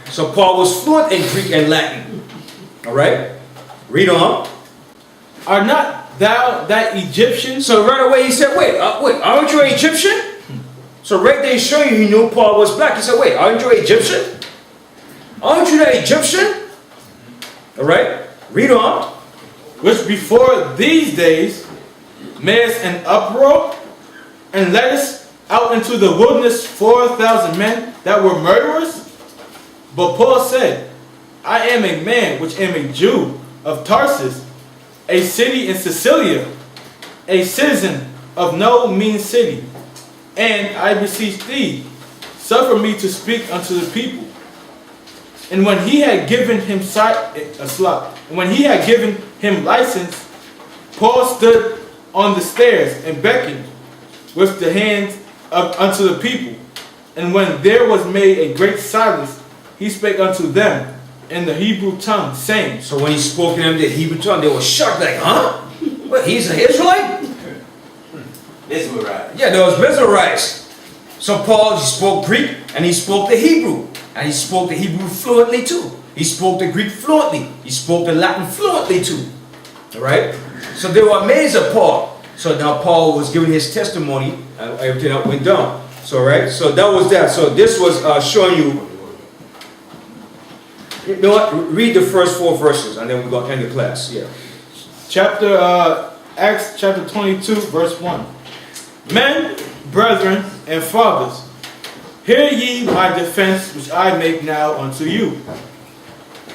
So Paul was fluent in Greek and Latin. All right? Read on. Are not thou that Egyptian? So right away he said, wait, aren't you an Egyptian? So right there he's showing you he knew Paul was black. He said, wait, aren't you an Egyptian? Aren't you that Egyptian? All right? Read on. Which before these days madest an uproar, and leddest out into the wilderness 4,000 men that were murderers? But Paul said, I am a man which am a Jew of Tarsus, a city in Sicilia, a citizen of no mean city. And I beseech thee, suffer me to speak unto the people. And when he had given him license, Paul stood on the stairs and beckoned with the hands unto the people. And when there was made a great silence, he spake unto them in the Hebrew tongue, saying. So when he spoke to them in the Hebrew tongue, they were shocked, like, huh? What, he's an Israelite? Mesmerized. Yeah, they was mesmerized. So Paul, he spoke Greek and he spoke the Hebrew. And he spoke the Hebrew fluently too. He spoke the Greek fluently. He spoke the Latin fluently too. All right? So they were amazed at Paul. So now Paul was giving his testimony and everything that went down. So, right? So that was that. So this was showing you. You know what? Read the first 4 verses and then we're going to end the class. Yeah. Acts chapter 22, verse 1. Men, brethren, and fathers, hear ye my defense which I make now unto you.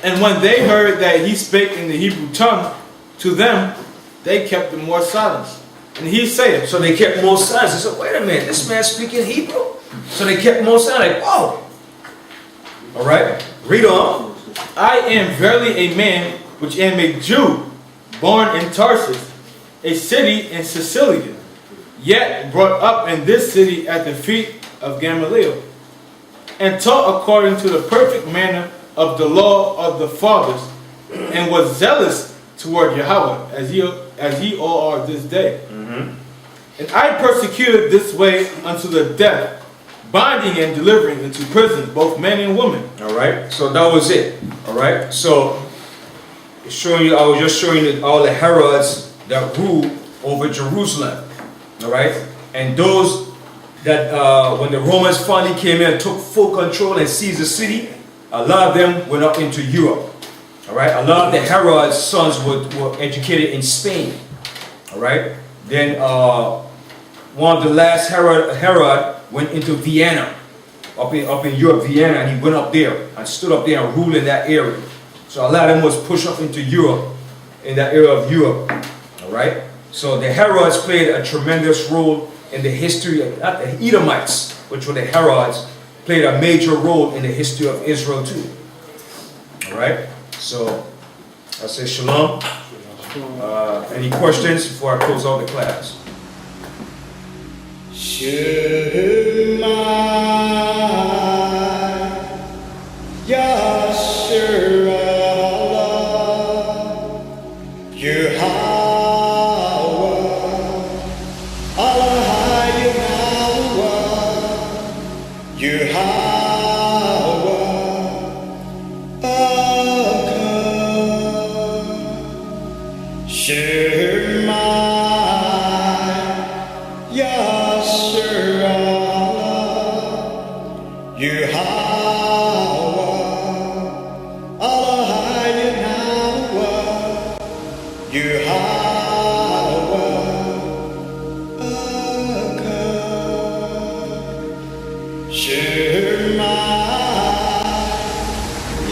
And when they heard that he spake in the Hebrew tongue to them, they kept the more silence. And he saith, so they kept more silence. They said, wait a minute, this man's speaking Hebrew? So they kept more silence, like, whoa. All right, read on. I am verily a man which am a Jew, born in Tarsus, a city in Sicilia, yet brought up in this city at the feet of Gamaliel, and taught according to the perfect manner of the law of the fathers, and was zealous toward Yahweh, as ye all are this day. And I persecuted this way unto the death, binding and delivering into prison both men and women. All right, so that was it. All right, so showing you, I was just showing you all the Herods that ruled over Jerusalem. All right, and those that when the Romans finally came in and took full control and seized the city, a lot of them went up into Europe. All right, a lot of the Herod's sons were educated in Spain. All right, then one of the last Herod went into Vienna, up in Europe, Vienna, and he went up there and stood up there and ruled in that area. So a lot of them was pushed up into Europe, in that area of Europe. All right, so the Herods played a tremendous role in the history of, not the Edomites, which were the Herods, played a major role in the history of Israel too. All right, so I say shalom. Any questions before I close out the class? Shema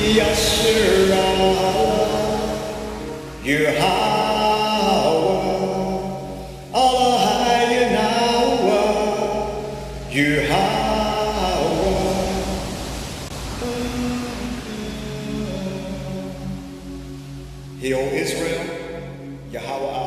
Hear, O Israel, Yahweh